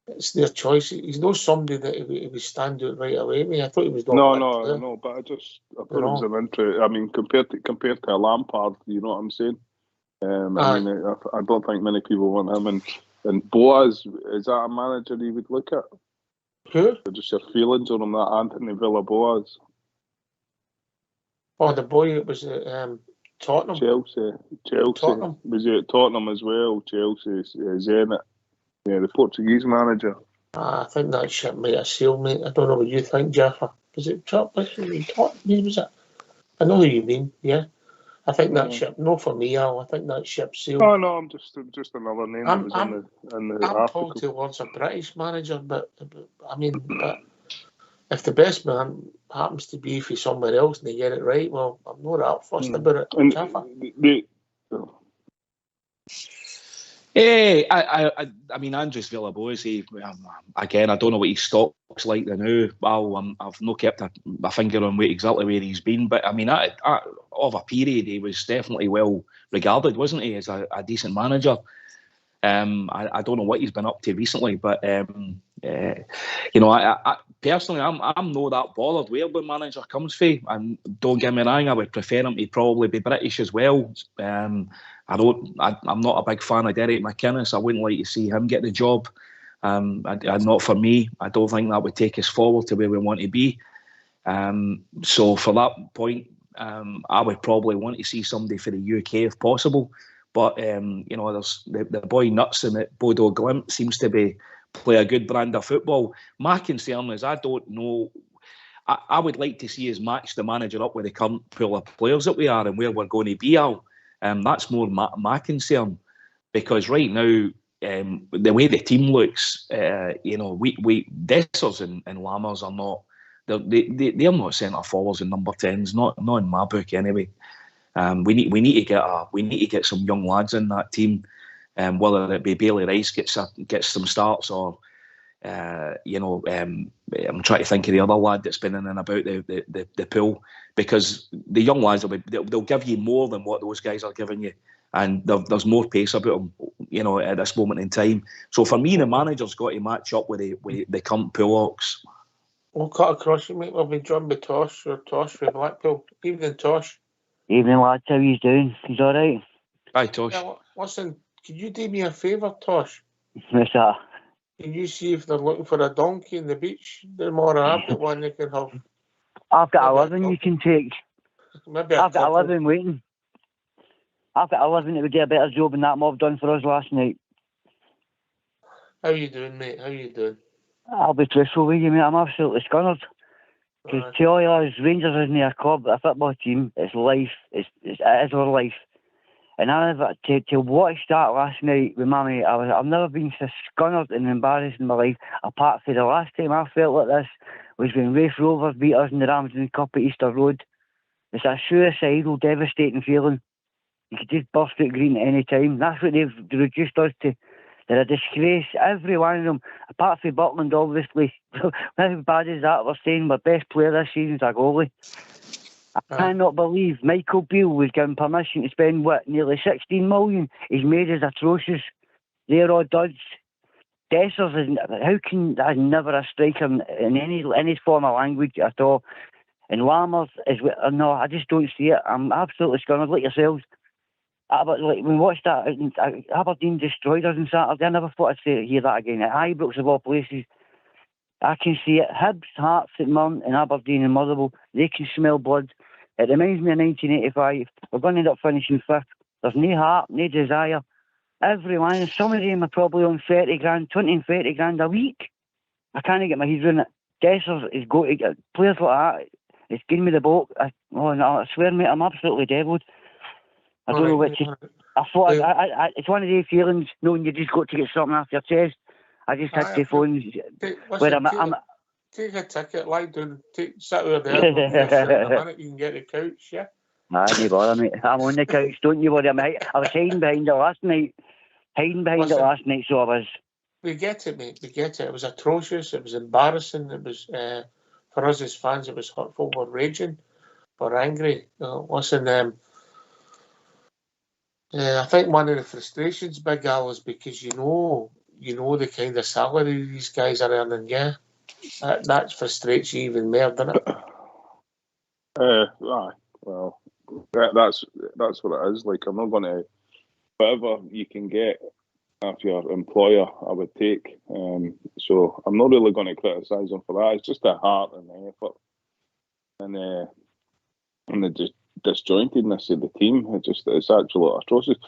Speaker 1: It's their choice. He's not somebody that he would stand out right away. I mean, I thought he was not.
Speaker 4: No. But I thought it was an interest. I mean, compared to a Lampard, you know what I'm saying? I don't think many people want him. And Boaz, is that a manager you would look at?
Speaker 1: Who?
Speaker 4: Just your feelings on him, that Anthony Villa-Boas.
Speaker 1: Oh, the boy that was at Tottenham.
Speaker 4: Chelsea.
Speaker 1: Tottenham.
Speaker 4: Was he at Tottenham as well? Chelsea, Zenit. Yeah, the Portuguese manager.
Speaker 1: I think that ship might have sailed, mate. I don't know what you think, Jaffa. Was it Tottenham? Was it? I know who you mean, yeah. I think that ship, no for me, Al, I think that ship sailed.
Speaker 4: Oh, no, I'm just another name that was in the article.
Speaker 1: I'm told towards a British manager, but if the best man happens to be for somewhere else and they get it right, well, I'm not that fussed about it.
Speaker 4: And
Speaker 2: I mean, Andres Villa-Boas, again, I don't know what his stock's like now. I've not kept a finger on exactly where he's been, but I mean, over a period, he was definitely well regarded, wasn't he, as a decent manager? I don't know what he's been up to recently, but I personally, I'm not that bothered where the manager comes from. And don't get me wrong, I would prefer him to probably be British as well. I'm not a big fan of Derek McInnes. I wouldn't like to see him get the job. Not for me. I don't think that would take us forward to where we want to be. So for that point, I would probably want to see somebody for the UK if possible. But there's the boy Knutson at Bodo Glimt seems to play a good brand of football. My concern is I don't know. I would like to see us match the manager up with the current pool of players that we are and where we're going to be, Al. That's more my concern, because right now, the way the team looks, we Dessers and Lammers are not. They're not centre forwards and number 10s. Not in my book anyway. We need to get some young lads in that team, whether it be Bailey Rice gets some starts or. I'm trying to think of the other lad that's been in and about the pool, because the young lads they'll give you more than what those guys are giving you, and there's more pace about them, at this moment in time. So for me, the manager's got to match up with the current Poolhawks.
Speaker 1: We'll cut across you, mate. We'll be joined by Tosh for Blackpool. Evening, Tosh.
Speaker 5: Evening, lads. How you doing? He's all right.
Speaker 2: Hi, Tosh.
Speaker 1: Yeah, listen, can you do me a favour, Tosh?
Speaker 5: What's that?
Speaker 1: Can you see if they're looking for a donkey in the beach? They're more than happy one they can have.
Speaker 5: I've got
Speaker 1: Maybe
Speaker 5: a
Speaker 1: a
Speaker 5: living you
Speaker 1: couple.
Speaker 5: can take.
Speaker 1: Maybe a
Speaker 5: I've got a
Speaker 1: couple.
Speaker 5: living waiting. I've got a living that would do a better job than that mob done for us last night.
Speaker 1: How you doing, mate? How you doing?
Speaker 5: I'll be truthful with you, mate. I'm absolutely scunnered. Because to all us, Rangers isn't a club, a football team. It's life. It is our life. And to watch that last night with my mate, I've never been so scunnered and embarrassed in my life. Apart from the last time I felt like this was when Rafe Rovers beat us in the Ramsden Cup at Easter Road. It's a suicidal, devastating feeling. You could just burst out green at any time. That's what they've reduced us to. They're a disgrace. Every one of them, apart from Butland, obviously. How bad is that? We're saying our best player this season's a goalie. I cannot believe Michael Beale was given permission to spend, nearly 16 million. He's made us atrocious. They're all duds. Dessers is, how can that's never a striker in any form of language at all? And Lammers is, no, I just don't see it. I'm absolutely scunnered like yourselves. But like when we watched that, Aberdeen destroyed us on Saturday. I never thought I'd hear that again. At Ibrox of all places, I can see it. Hibs, Hearts, St Mirren and Aberdeen and Motherwell, they can smell blood. It reminds me of 1985. We're going to end up finishing fifth. There's no heart, no desire. Everyone, some of them are probably on 30 grand, 20 and 30 grand a week. I can't get my head around it. Dessers is going to get players like that. It's giving me the boat. I swear, mate, I'm absolutely devilled. I don't know which. I thought it's one of those feelings knowing you just got to get something off your chest. I just had to phone.
Speaker 1: Take a ticket, lie down, sit over there. In a minute, you can get the couch, yeah?
Speaker 5: Nah, no bother, mate. I'm on the couch, don't you worry. I was hiding behind it last night. So I was.
Speaker 1: We get it, mate. We get it. It was atrocious. It was embarrassing. It was, for us as fans, it was hurtful. We're raging. We're angry. Listen, I think one of the frustrations, Big Al, is because you know the kind of salary these guys are earning, yeah? That frustrates you even more, doesn't it?
Speaker 4: Well, that's what it is. Like, I'm not going to, whatever you can get off your employer, I would take. So I'm not really going to criticise them for that. It's just the heart and the effort and the disjointedness of the team. It's absolute atrocious.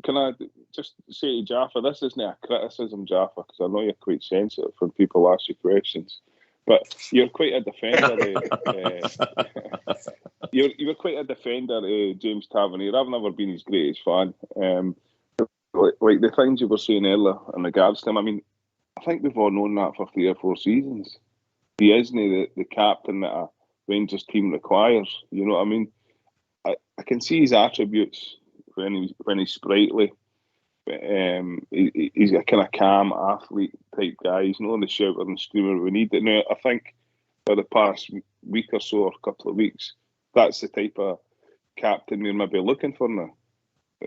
Speaker 4: Can I just say to Jaffa, this isn't a criticism, Jaffa, because I know you're quite sensitive when people ask you questions, but you're quite a defender. You're quite a defender, James Tavernier. I've never been his greatest fan. Like the things you were saying earlier in regards to him, I mean, I think we've all known that for 3 or 4 seasons. He isn't the captain that a Rangers team requires. You know what I mean? I can see his attributes when he's sprightly. He's a kind of calm athlete type guy. He's not on the shouter and screamer we need it. Now, I think for the past week or so, or a couple of weeks, that's the type of captain we're maybe looking for now.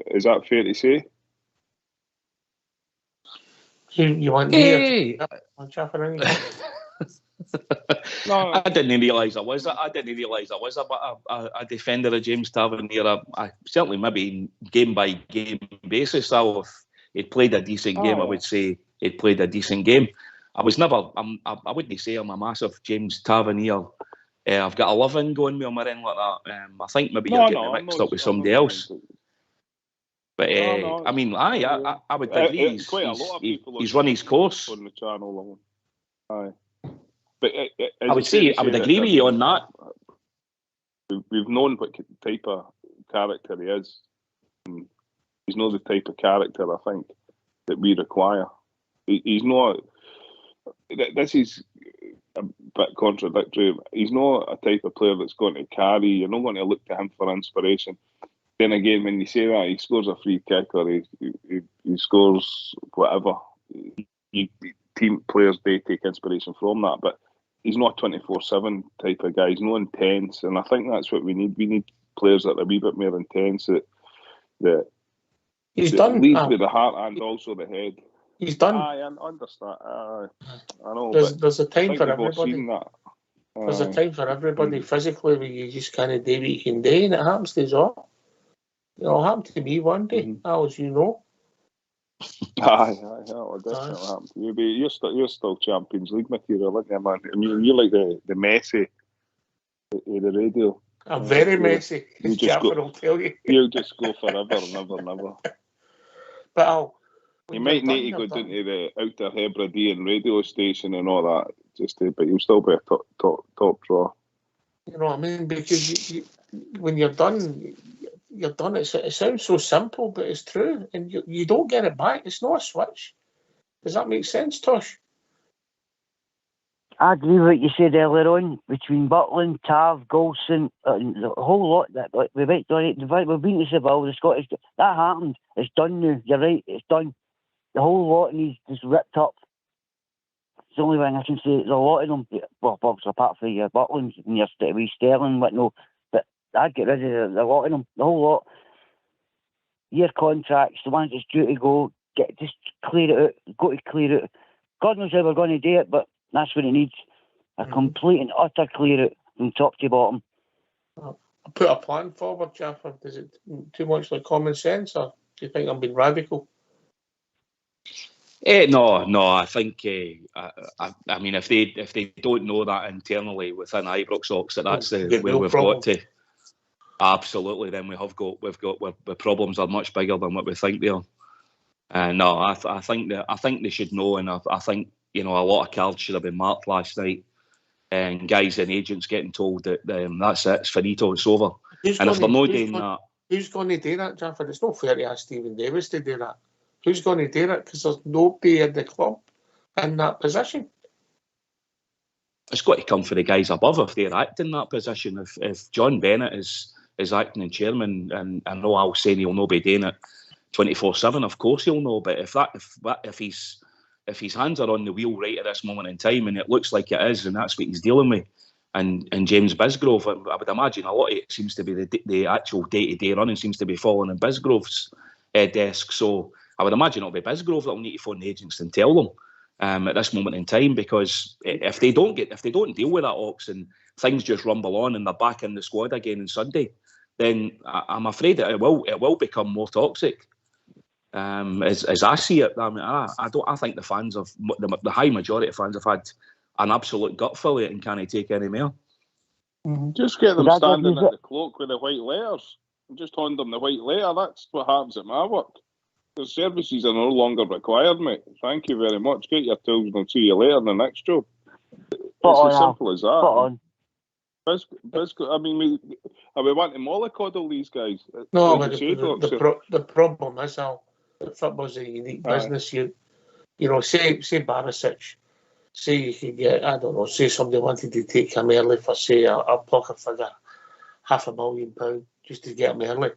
Speaker 4: Is that fair to say?
Speaker 1: You want to hear?
Speaker 2: No, I didn't realise I was a defender of James Tavernier. I certainly maybe game by game basis. So if he'd played a decent game, I would say he'd played a decent game. I was never. I wouldn't say I'm a massive James Tavernier. I've got a love-in going with Mirren like that. I think maybe you're getting me mixed up with somebody else. But I mean, I would agree. He's run his course.
Speaker 4: On the channel, aye. But
Speaker 2: I would agree with you on that.
Speaker 4: We've known what type of character he is. And he's not the type of character I think that we require. He's not. This is a bit contradictory. He's not a type of player that's going to carry. You're not going to look to him for inspiration. Then again, when you say that, he scores a free kick or he scores whatever. Team players, they take inspiration from that, but he's not a 24/7 type of guy. He's not intense, and I think that's what we need. We need players that are a wee bit more intense. That lead with the heart and also the head.
Speaker 1: He's done.
Speaker 4: I understand. I know.
Speaker 1: There's a time for everybody.
Speaker 4: That.
Speaker 1: There's a time for everybody physically where you just can't do what you can do, and it happens to us all. It'll happen to me one day, as you know.
Speaker 4: Aye, that'll definitely happen to you. But you're still Champions League material, aren't you, man? I mean, you're like the Messi of the radio.
Speaker 1: I'm very messy, as Jaffer will tell you.
Speaker 4: You'll just go forever, never.
Speaker 1: But
Speaker 4: you might need to go down to the Outer Hebridean radio station and all that, but you'll still be a top draw.
Speaker 1: You know what I mean? Because when you're done, you're done. It sounds so simple, but it's true, and you don't get it back. It's not a switch. Does that make sense, Tosh?
Speaker 5: I agree with what you said earlier on, between Butland, Tav, Golson, the whole lot. That we've been to Seville, the Scottish. That happened. It's done now. You're right. It's done. The whole lot needs just ripped up. It's the only thing I can say. There's a lot of them. Well, obviously apart from your Butlands and your Sterling, but I'd get rid of a lot of them. The whole lot. Year contracts, the ones that's due to go, just clear it out. Go to clear it. God knows how we're going to do it, but that's what it needs. A complete and utter clear out from top to bottom.
Speaker 1: I'll put a plan forward, Jaffer. Is it too much like common sense, or do you think I'm being radical?
Speaker 2: No. I think. I mean, if they don't know that internally within Ibrox Ox, that's where we've got to. Absolutely, then the problems are much bigger than what we think they are. No, I think they should know, and I think a lot of cards should have been marked last night, and guys and agents getting told that that's it, it's finito, it's over. If they're not doing that,
Speaker 1: who's going to do that, Jaffer? It's not fair to ask Stephen Davis to do that. Who's going to do that? Because there's nobody in the club in that position.
Speaker 2: It's got to come for the guys above if they're acting in that position. If John Bennett is acting in chairman, and I know I'll say he'll not be doing it 24/7. Of course he'll know, but if his hands are on the wheel right at this moment in time, and it looks like it is, and that's what he's dealing with, and James Bisgrove, I would imagine a lot of it seems to be the actual day-to-day running seems to be falling in Bisgrove's desk. So I would imagine it'll be Bisgrove that'll need to phone the agents and tell them at this moment in time, because if they don't deal with that, Ox, and things just rumble on and they're back in the squad again on Sunday, then I'm afraid that it will become more toxic. As I see it, I mean, I think the fans of the high majority of fans have had an absolute gut fill it and can't take any more.
Speaker 4: Just get them standing at the cloak with the white letters and just hand them the white letter. That's what happens at my work. The services are no longer required, mate. Thank you very much. Get your tools and I'll see you later in the next job. It's as simple as that. I mean, are we wanting to mollycoddle these guys?
Speaker 1: No, but the problem is, that football's a unique business. You know, say Barisic, say you could get, I don't know, say somebody wanted to take him early for, say, I'll pluck a figure, £500,000 just to get him early.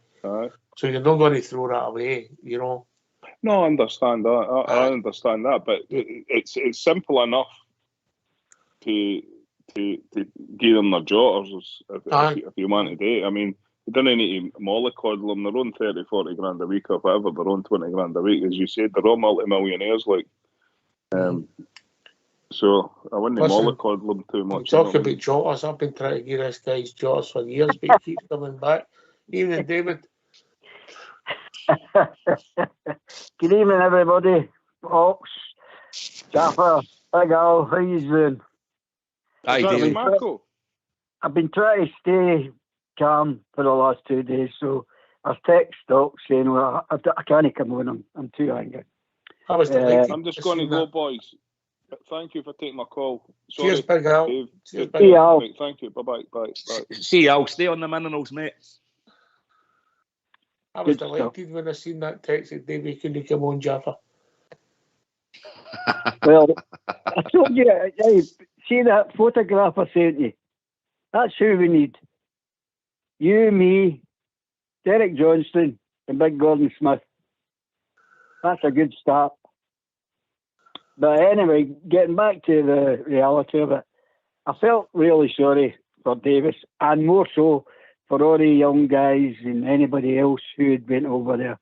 Speaker 1: So you're not going to throw that away, you know.
Speaker 4: No, I understand that. I understand that, but it's simple enough to give them their jobs if you want to do it. I mean, you don't need to mollycoddle them. They're on 30, 40 grand a week or whatever. They're on 20 grand a week, as you said. They're all multi-millionaires, like. So I wouldn't mollycoddle them too much.
Speaker 1: Talk about jotters. I've been trying to get this guy's jotters for years, but he keeps coming back. Evening, David.
Speaker 5: Good evening, everybody. Ox, Jaffer, Big Al, how you doing?
Speaker 2: Hi, David.
Speaker 4: Marco.
Speaker 5: I've been trying to stay calm for the last 2 days, so I've texted Ox saying, well, I can't come on, I'm too angry.
Speaker 1: I was delighted.
Speaker 4: I'm just going to go, boys. Thank you for taking my call. Sorry,
Speaker 1: cheers, Big Al.
Speaker 4: Cheers, Big Al. Thank you. Bye.
Speaker 2: See you, Al. Stay on the minerals, mate.
Speaker 1: I was delighted when I seen that text that David couldn't come on, Jaffa.
Speaker 5: Well, I told you, see that photograph I sent you? That's who we need. You, me, Derek Johnston, and Big Gordon Smith. That's a good start. But anyway, getting back to the reality of it, I felt really sorry for Davis, and more so for all the young guys and anybody else who had been over there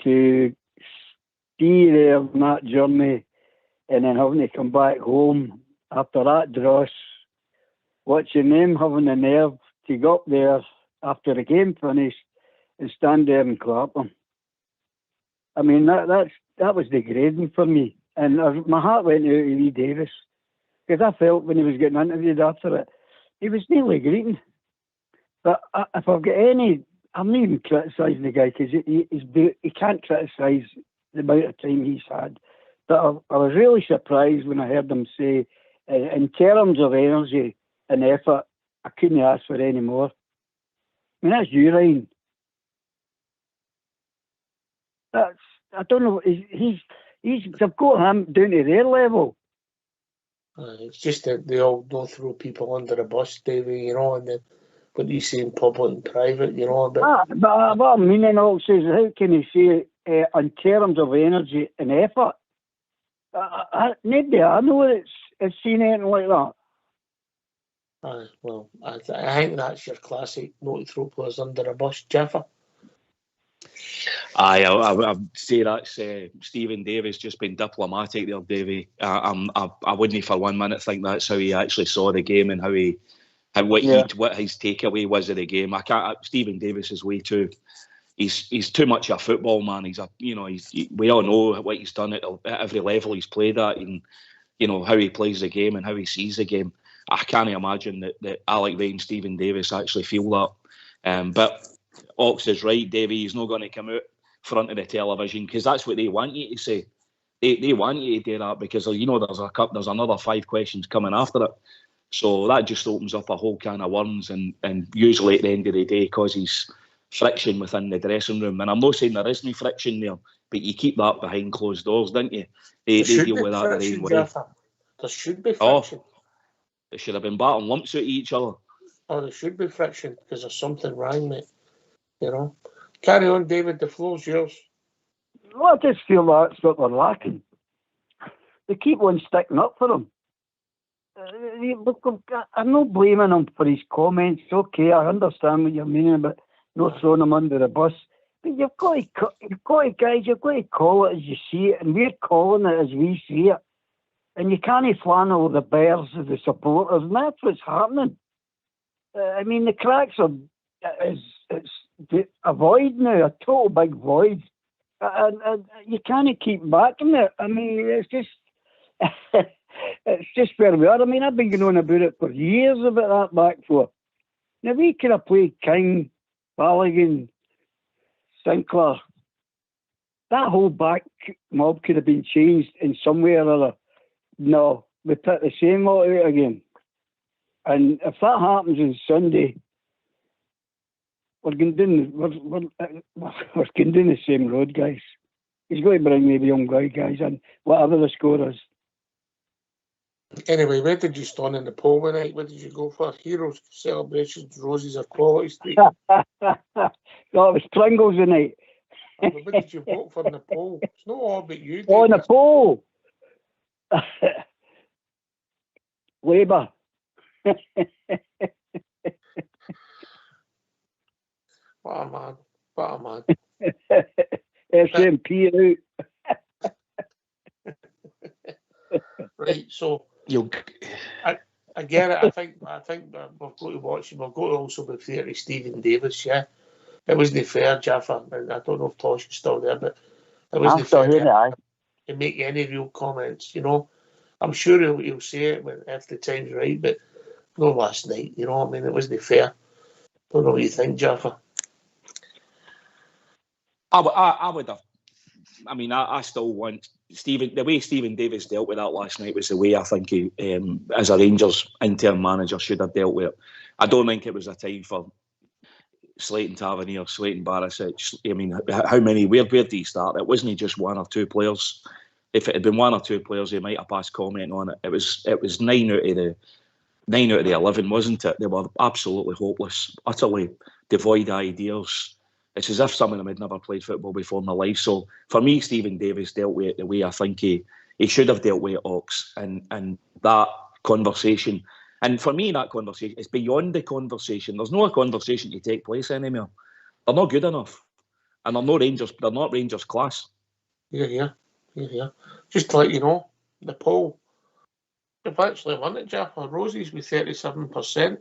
Speaker 5: to be there on that journey and then having to come back home after that dross.
Speaker 6: what's your name, having the nerve to go up there after the game finished and stand there and clap them. I mean, that was degrading for me. And my heart went out to Lee Davis, because I felt when he was getting interviewed after it, he was nearly greeting. But if I've got any, I'm not even criticising the guy, because he can't criticise the amount of time he's had. But I was really surprised when I heard him say, in terms of energy and effort, I couldn't ask for any more. I mean, that's you, Ryan. I don't know. They've got him down to their level.
Speaker 1: It's just that they all don't throw people under the bus, Davey, you know, and then what you say in public and private, you know. But
Speaker 6: what I'm meaning also is, how can you say in terms of energy and effort? Nobody I know it's seen anything like that.
Speaker 1: Well, I think that's your classic not to throw players under a bus, Jaffa.
Speaker 2: I say that's Stephen Davis just been diplomatic there, Davey. I wouldn't for 1 minute think that's how he actually saw the game and what his takeaway was of the game. Stephen Davis is way too. He's too much a football man. We all know what he's done at every level he's played at, and you know how he plays the game and how he sees the game. I can't imagine that Alec Ray and Stephen Davis actually feel that. But Ox is right, Davey. He's not going to come out front of the television because that's what they want you to say. They want you to do that because you know there's another 5 questions coming after it. So that just opens up a whole can of worms and usually at the end of the day causes friction within the dressing room. And I'm not saying there isn't friction there, but you keep that behind closed doors, don't you? They deal with that the right way.
Speaker 1: There should be friction.
Speaker 2: They should have been batting lumps at each other.
Speaker 1: There should be friction because there's something wrong, mate. You know. Carry on, David. The floor's yours.
Speaker 6: Well, I just feel that's what they're lacking. They keep on sticking up for him. I'm not blaming him for his comments. Okay, I understand what you're meaning about not throwing him under the bus. But you've got to call it as you see it, and we're calling it as we see it. And you can't flannel the bears of the supporters, and that's what's happening. I mean, the cracks it's a void now, a total big void. And you can't keep backing it. I mean, it's just where we are. I mean, I've been going on about it for years about that back four. Now, we could have played King, Balogun, Sinclair. That whole back mob could have been changed in some way or other. No, we put the same lot out again. And if that happens on Sunday, we're going down the same road, guys. He's going to bring maybe young guys in, whatever the score is.
Speaker 1: Anyway, where did you stand in the poll tonight? What did you go for? Heroes, celebrations, roses, or quality street?
Speaker 6: No, it was Pringles tonight.
Speaker 1: What did you vote for in the poll? It's not all about you.
Speaker 6: Oh, in the poll! Labour.
Speaker 1: What a man.
Speaker 6: SNP out.
Speaker 1: Right, so I get it. I think we've got to watch him. We've got to also be fair to Stephen Davis, yeah. It wasn't fair, Jaffa. I don't know if Tosh is still there, but it wasn't fair to make any real comments, you know. I'm sure he'll say it if the time's right, but no last night, you know. I mean, it wasn't fair. Don't know what you think, Jaffa.
Speaker 2: I would have. I mean, I still want the way Stephen Davis dealt with that last night was the way I think he, as a Rangers interim manager, should have dealt with it. I don't think it was a time for Slayton Tavernier, Slayton Barisic. I mean, how many? Where did he start? It wasn't just 1 or 2 players. If it had been 1 or 2 players, he might have passed comment on it. It was 9 out of the 11, wasn't it? They were absolutely hopeless, utterly devoid of ideas. It's as if some of them had never played football before in their life. So for me, Stephen Davis dealt with it the way I think he should have dealt with it, Ox, and that conversation. And for me, that conversation is beyond the conversation. There's no conversation to take place anymore. They're not good enough, and they're not Rangers class.
Speaker 1: Yeah. Just to let you know, the poll. We've actually won it, Jaffa. Roses with 37%.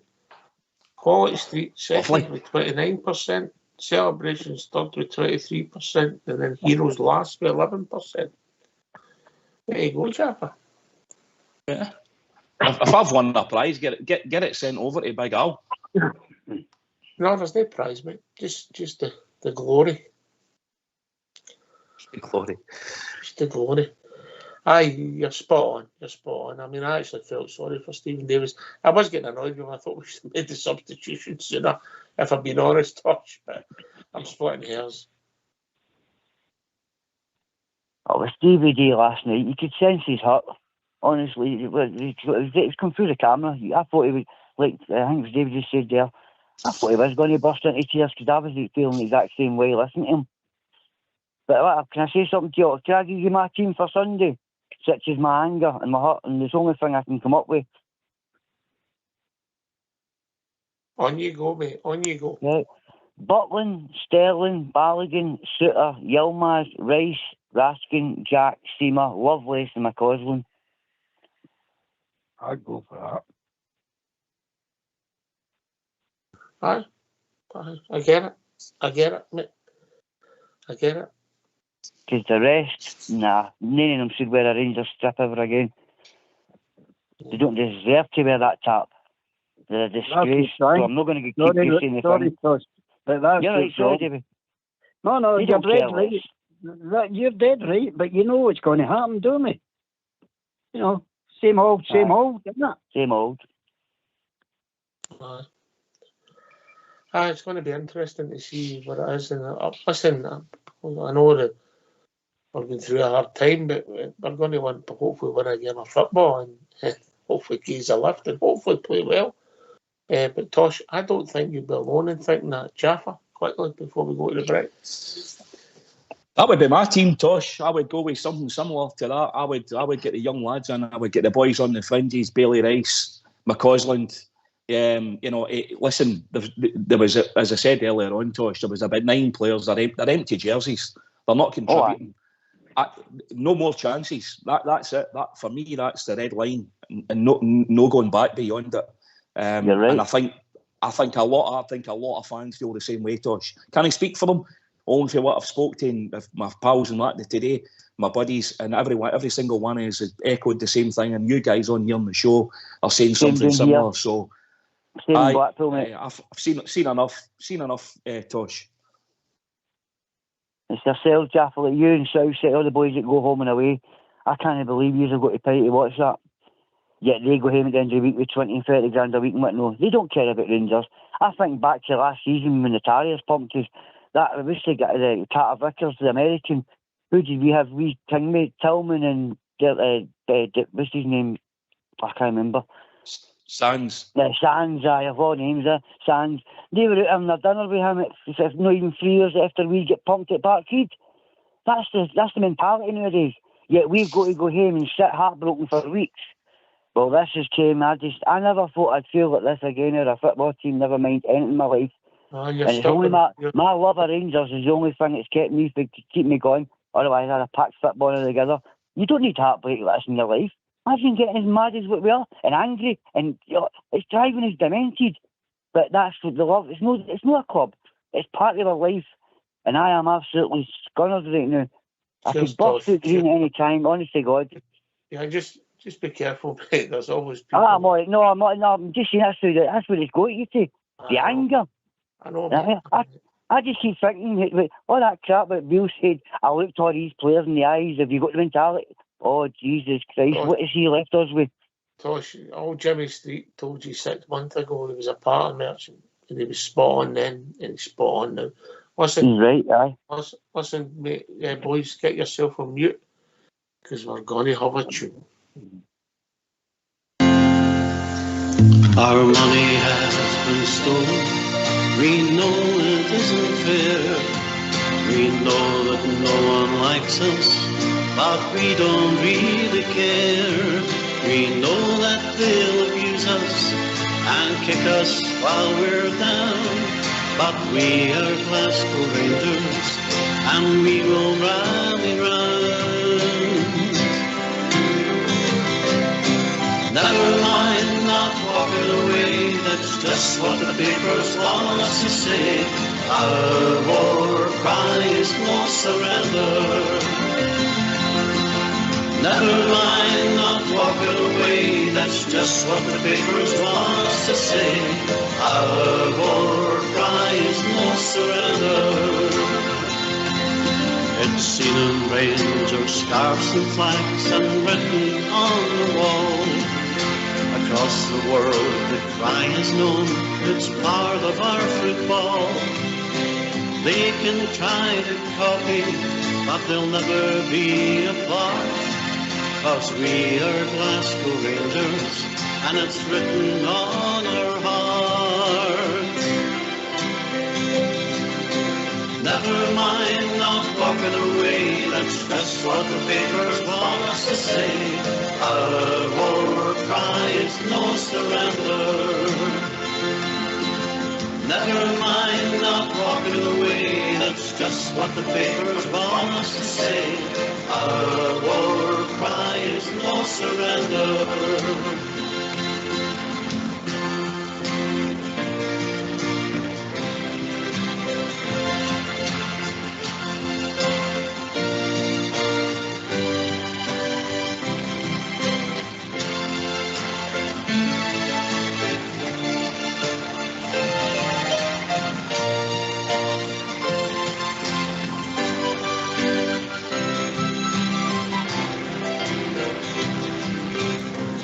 Speaker 1: Quality Street second with 29%. Celebrations third with 23%. And then Heroes last with 11%. There you go, Jaffa.
Speaker 2: Yeah. If I've won a prize, get it sent over to Big Al.
Speaker 1: No, there's no prize, mate. Just the glory.
Speaker 2: The glory.
Speaker 1: Just the glory. Aye, you're spot on. I mean, I actually felt sorry for Stephen Davis. I was getting annoyed when I thought we should have made the substitution sooner, if I'm being honest, Tosh, but I'm splitting hairs.
Speaker 5: Oh, with Stevie D last night, you could sense his hurt. Honestly, it's come through the camera. I thought he was, like, I think it was David just said there, I thought he was going to burst into tears because I was feeling the exact same way listening to him. But can I say something to you? Can I give you my team for Sunday? Such as my anger and my hurt, and it's the only thing I can come up with.
Speaker 1: On you go, mate. On you go.
Speaker 5: Right. Butland, Sterling, Balogun, Suter, Yilmaz, Rice, Raskin, Jack, Seamer, Lovelace and McCausland.
Speaker 6: I'd go for that.
Speaker 1: Aye. I get it, mate. I get it.
Speaker 5: Because the rest, nah, none of them should wear a Rangers strip ever again. They don't deserve to wear that tap. They're a disgrace. So I'm not going to keep saying the thing.
Speaker 6: Tosh, but that's
Speaker 5: You're right, sorry, David.
Speaker 6: No,
Speaker 5: They
Speaker 6: you're
Speaker 5: don't care
Speaker 6: dead right.
Speaker 5: less.
Speaker 6: You're dead right, but you know what's going to happen, don't we? You know, same old, isn't it?
Speaker 5: Same old.
Speaker 1: It's going to be interesting to see what it is. And listen, I know that we're going through a hard time, but we're going to hopefully win a game of football and hopefully gaze a lift and hopefully play well. But Tosh, I don't think you'd be alone in thinking that. Jaffa, quickly before we go to the break.
Speaker 2: That would be my team, Tosh. I would go with something similar to that. I would get the young lads in. I would get the boys on the fringes, Bailey Rice, McCausland. Listen, there was, as I said earlier on, Tosh, there was about 9 players. They're empty jerseys. They're not contributing. No more chances. That's it. That for me, that's the red line, and no going back beyond it.
Speaker 5: You're right.
Speaker 2: And I think a lot of fans feel the same way, Tosh. Can I speak for them? Only for what I've spoken to my pals and that today, my buddies, and every single one has echoed the same thing. And you guys on here on the show are saying something similar. Here. So,
Speaker 5: Blackpool, mate.
Speaker 2: I've seen enough, Tosh.
Speaker 5: It's yourself, Jaffa, like you and Southside, all the boys that go home and away. I can't believe you've got to pay to watch that. Yet they go home at the end of the week with 20 and 30 grand a week and whatnot. They don't care about Rangers. I think back to last season when the Terriers pumped us. That we used to get the Carter Vickers, the American. Who did we have? We teammate Tillman and what's his name? I can't remember.
Speaker 2: Sands.
Speaker 5: Sands, I have all names there. Sands. They were out having their dinner with him if not even 3 years after we get pumped at Parkhead. That's the mentality nowadays. Yet we've got to go home and sit heartbroken for weeks. Well, this has came. I never thought I'd feel like this again or a football team, never mind anything in my life. And it's only my love of Rangers is the only thing that's kept me to keep me going. Otherwise, I'd have packed football together. You don't need heartbreak like this in your life. Imagine getting as mad as what we are and angry, and it's driving us demented. But that's the love. It's not a club. It's part of our life, and I am absolutely scunnered right now. I could burst through green at any time. Honest to God.
Speaker 1: Yeah, just be careful, mate. There's always people.
Speaker 5: I'm not. I'm just saying that's what it's going to. The anger.
Speaker 1: I know.
Speaker 5: I just keep thinking all that crap that Bill said. I looked all these players in the eyes. Have you got the mentality? Oh, Jesus Christ, what has he left us with?
Speaker 1: Tosh, old Jimmy Street told you 6 months ago he was a partner merchant and he was spot on then and he's spot on now. Listen,
Speaker 5: he's right, aye.
Speaker 1: Listen, mate, boys, get yourself on mute because we're going to have a tune.
Speaker 7: Our money has been stolen. We know it isn't fair. We know that no one likes us, but we don't really care. We know that they'll abuse us and kick us while we're down, but we are Glasgow Rangers and we will rally round. walking away, that's just what the papers want us to say. Our war cry is no surrender. Never mind not walking away, that's just what the papers want us to say. Our war cry is no surrender. It's seen in Rangers scarves and flags and written on the wall. Across the world the cry is known, it's part of our football. They can try to copy, but they'll never be a part. 'Cause we are Glasgow Rangers, and it's written on our hearts. Never mind not walking away, that's just what the papers want us to say. Our war cry is no surrender. Never mind not walking away, that's just what the papers want us to say. Our war cry is no surrender.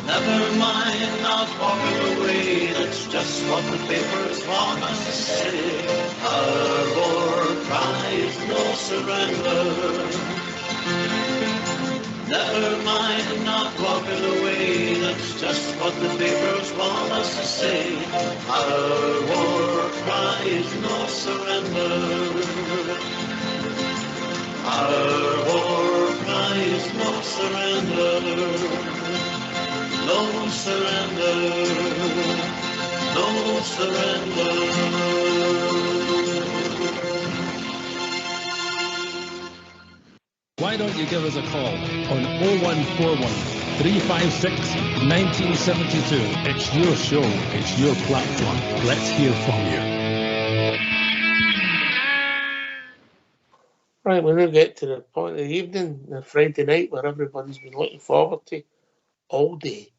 Speaker 7: Never mind not walking away, that's just what the papers want us to say. Our war cry is no surrender. Never mind not walking away, that's just what the papers want us to say. Our war cry is no surrender. Our war cry is no surrender. No surrender, no surrender.
Speaker 3: Why don't you give us a call on 0141 356 1972? It's your show, it's your platform. Let's hear from you.
Speaker 1: Right, we now get to the point of the evening, the Friday night, where everybody's been looking forward to all day.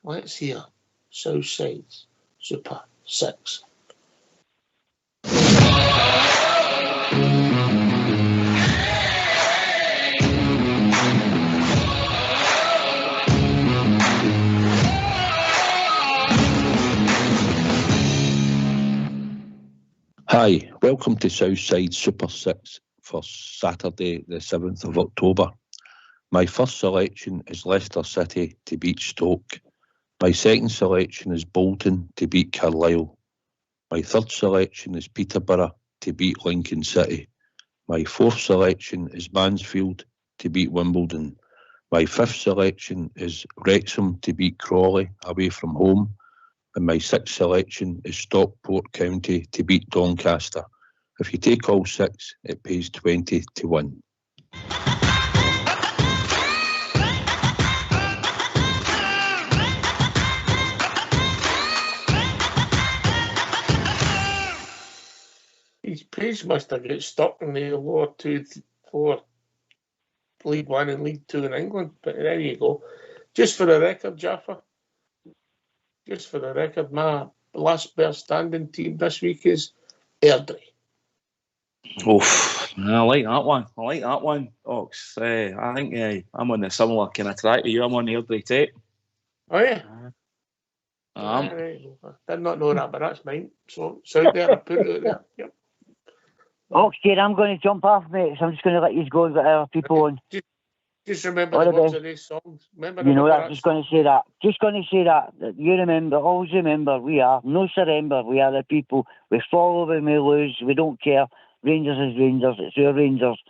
Speaker 1: Let's hear Southside's Super 6.
Speaker 8: Hi, welcome to Southside Super 6 for Saturday the 7th of October. My first selection is Leicester City to beat Stoke. My second selection is Bolton to beat Carlisle. My third selection is Peterborough to beat Lincoln City. My fourth selection is Mansfield to beat Wimbledon. My fifth selection is Wrexham to beat Crawley away from home. And my sixth selection is Stockport County to beat Doncaster. If you take all six, it pays 20 to 1.
Speaker 1: His page must have got stuck in the lower 2 for League 1 and League 2 in England, but there you go. Just for the record, Jaffa, just for the record, my last best standing team this week is Airdrie.
Speaker 2: Oof, I like that one. Ox. I think I'm on a similar kind of track to you. I'm on Airdrie tape.
Speaker 1: Oh, yeah? Right. I did not know that, but that's mine. So it's out there, I put it out there. Yep.
Speaker 5: Oh, Jade, I'm going to jump off, mate, so I'm just going to let you go and get other people on.
Speaker 1: Just remember the words of these songs. Remember,
Speaker 5: you know that. Just going to say that. You remember, always remember, we are no surrender. We are the people. We follow when we lose. We don't care. Rangers is Rangers. It's our Rangers.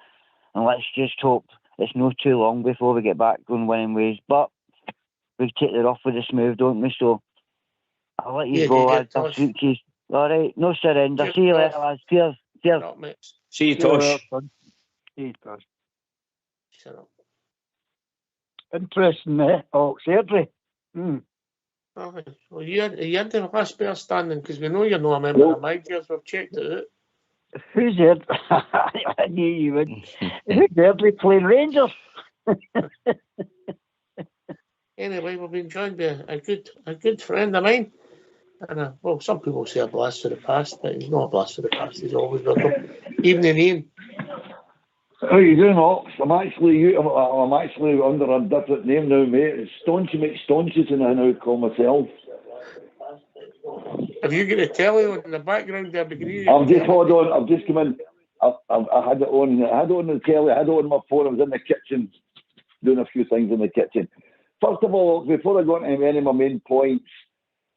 Speaker 5: And let's just hope it's not too long before we get back going winning ways. But we take it off with the smooth, don't we? So I'll let you go, lads. All right, no surrender.
Speaker 1: Cheers,
Speaker 5: see you later, lads. Cheers. Cheers.
Speaker 1: Shut up, mate.
Speaker 2: See you, Tosh.
Speaker 1: Shut up.
Speaker 6: Interesting, eh? Oh, Airdrie.
Speaker 1: Well, you're in the last pair standing because we know you're not a member of Managerial. We've checked it out.
Speaker 6: Who's there? I knew you would. Who's there playing Rangers?
Speaker 1: Anyway, we've been joined by a good friend of mine. And well, some people say a blast for the past, but he's not a blast for the past. He's always welcome. Evening, Ian.
Speaker 9: How you doing, Ox? I'm actually under a different name now, mate. It's Staunchy McStaunches, and I now call myself.
Speaker 1: Have you got a telly on in the background there?
Speaker 9: I've just hold on. I've just come in. I had it on. I had it on the telly. I had it on my phone. I was in the kitchen doing a few things in the kitchen. First of all, before I go into any of my main points,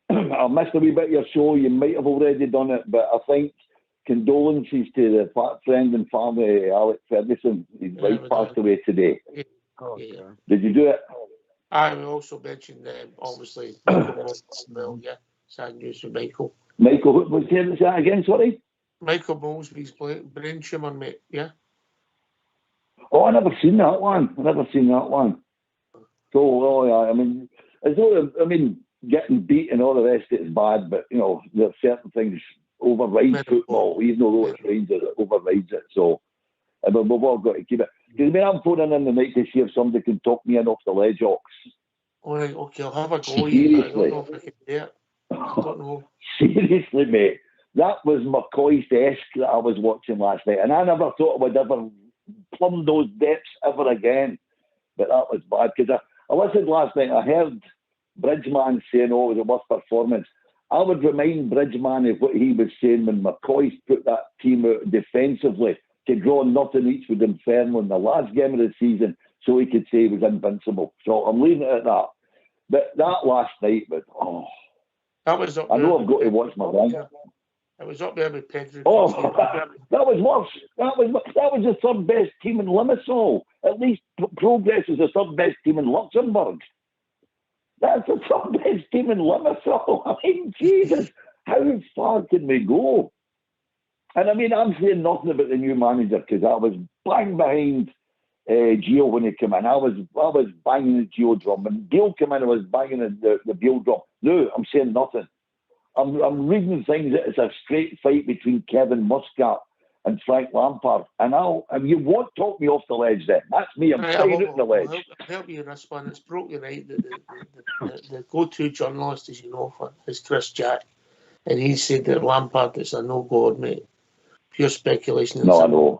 Speaker 9: I missed a wee bit of your show. You might have already done it, but I think condolences to the friend and family, Alex Ferguson. His wife passed away today.
Speaker 1: Yeah.
Speaker 9: Did you do it?
Speaker 1: I also mentioned, obviously, well, yeah, sad news for Michael.
Speaker 9: Michael, what was that again, sorry?
Speaker 1: Michael Bowlesby's brain tumour, mate, yeah?
Speaker 9: Oh, I never seen that one. So, oh, yeah, I mean, getting beat and all the rest of it is bad, but, you know, there are certain things override football, even though it's Rangers, it overrides it. So, but we've all got to keep it. Because I'm phoning in the night to see if somebody can talk me in off the ledge, Ox.
Speaker 1: All right, okay, I'll have a go.
Speaker 9: Seriously.
Speaker 1: I don't know if I can do it. I don't know.
Speaker 9: Seriously, mate. That was McCoy's-esque that I was watching last night, and I never thought I would ever plumb those depths ever again. But that was bad, because I listened last night, I heard Bridgeman saying, oh, it was a worst performance. I would remind Bridgeman of what he was saying when McCoy put that team out defensively to draw nothing each with Inferno in the last game of the season so he could say he was invincible. So I'm leaving it at that. But that last night,
Speaker 1: that was up
Speaker 9: I know
Speaker 1: there.
Speaker 9: I've got to watch my run.
Speaker 1: It was up there with Pedro.
Speaker 9: Oh, that was worse. That was the third best team in Limassol. At least Progress is the third best team in Luxembourg. That's the third best team in Limassol. I mean, Jesus, how far can we go? And I mean, I'm saying nothing about the new manager because I was bang behind Gio when he came in. I was banging the Gio drum. When Gio came in, I was banging the Beale drum. No, I'm saying nothing. I'm reading things that it's a straight fight between Kevin Muscat and Frank Lampard. And you won't talk me off the ledge then. That's me. I'm staying at the ledge.
Speaker 1: I'll help you in this one. It's broken right. The go-to journalist, as you know, is Chris Jack. And he said that Lampard is a no-go, mate. Pure speculation.
Speaker 9: No, I know.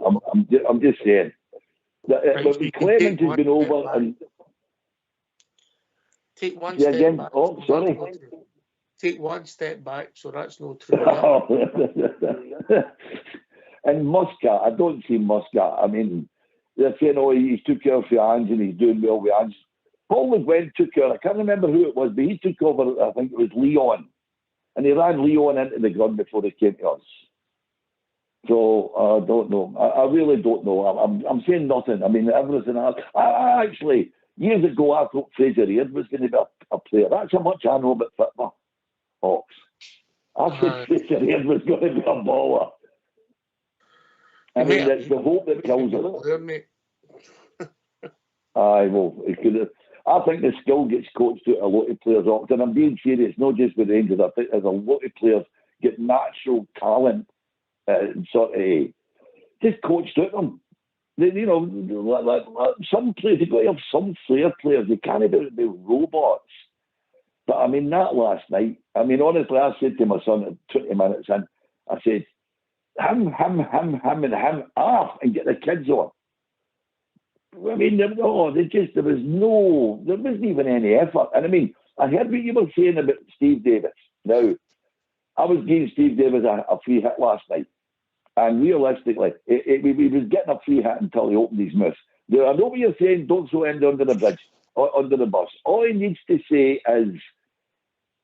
Speaker 9: I'm just saying. Clement has been over and...
Speaker 1: Take one step
Speaker 9: again.
Speaker 1: back.
Speaker 9: Oh, sorry.
Speaker 1: Take one step back, so that's no true.
Speaker 9: And Muscat, I don't see Muscat. I mean, they're saying, oh, he's took care of the hands and he's doing well with hands. Paul McGuinn took care. I can't remember who it was, but he took over, I think it was Leon. And he ran Leon into the ground before he came to us. So, I don't know. I really don't know. I'm saying nothing. I mean, everything else. I actually, years ago, I thought Fraser Aird was going to be a player. That's how much I know about football. Ox. I said Fraser Aird was going to be a baller. I mean, it's the hope that kills it. Aye, well, I think the skill gets coached out a lot of players, Ox. And I'm being serious, not just with Rangers. I think there's a lot of players get natural talent. Sort of just coached out them. You know, like some players, you've got to have some flair players. You can't be robots. But I mean, that last night, I mean, honestly, I said to my son at 20 minutes in, I said, him, and him off and get the kids on. I mean, there wasn't even any effort. And I mean, I heard what you were saying about Steve Davis. Now, I was giving Steve Davis a free hit last night. And realistically, he was getting a free hit until he opened his mouth. Now, I know what you're saying, don't throw end under the bridge, or under the bus. All he needs to say is,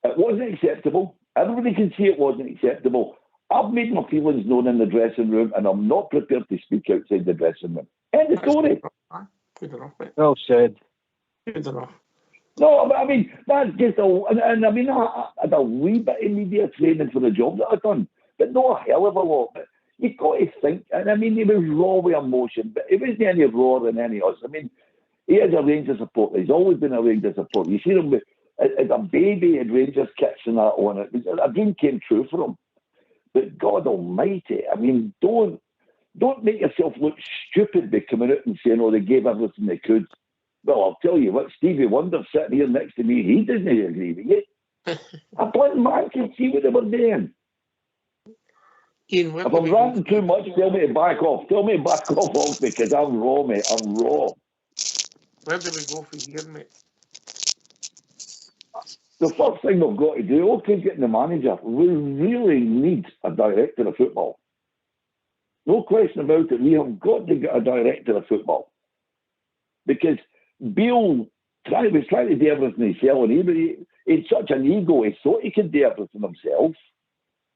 Speaker 9: it wasn't acceptable. Everybody can see it wasn't acceptable. I've made my feelings known in the dressing room, and I'm not prepared to speak outside the dressing room. End of story.
Speaker 1: Good enough, mate.
Speaker 6: Well said.
Speaker 1: Good enough.
Speaker 9: No, I mean, that's just and I mean, I had a wee bit of media training for the job that I've done, but not a hell of a lot. But you've got to think, and I mean, he was raw with emotion, but he wasn't any rawer than any of us. I mean, he is a Rangers supporter. He's always been a Rangers supporter. You see him with as a baby, had Rangers kits and that on it. A dream came true for him. But God Almighty, I mean, don't make yourself look stupid by coming out and saying, "Oh, they gave everything they could." Well, I'll tell you what, Stevie Wonder sitting here next to me, he doesn't agree with you. A blind man can see what they were doing.
Speaker 1: Ian,
Speaker 9: if I'm ranting too much, tell me to back off. Tell me to back off because I'm raw, mate. I'm raw.
Speaker 1: Where do we go from here, mate?
Speaker 9: The first thing we've got to do, okay, getting the manager, we really need a director of football. No question about it. We have got to get a director of football. Because Beale was trying to do everything himself, and he had such an ego, he thought he could do everything himself.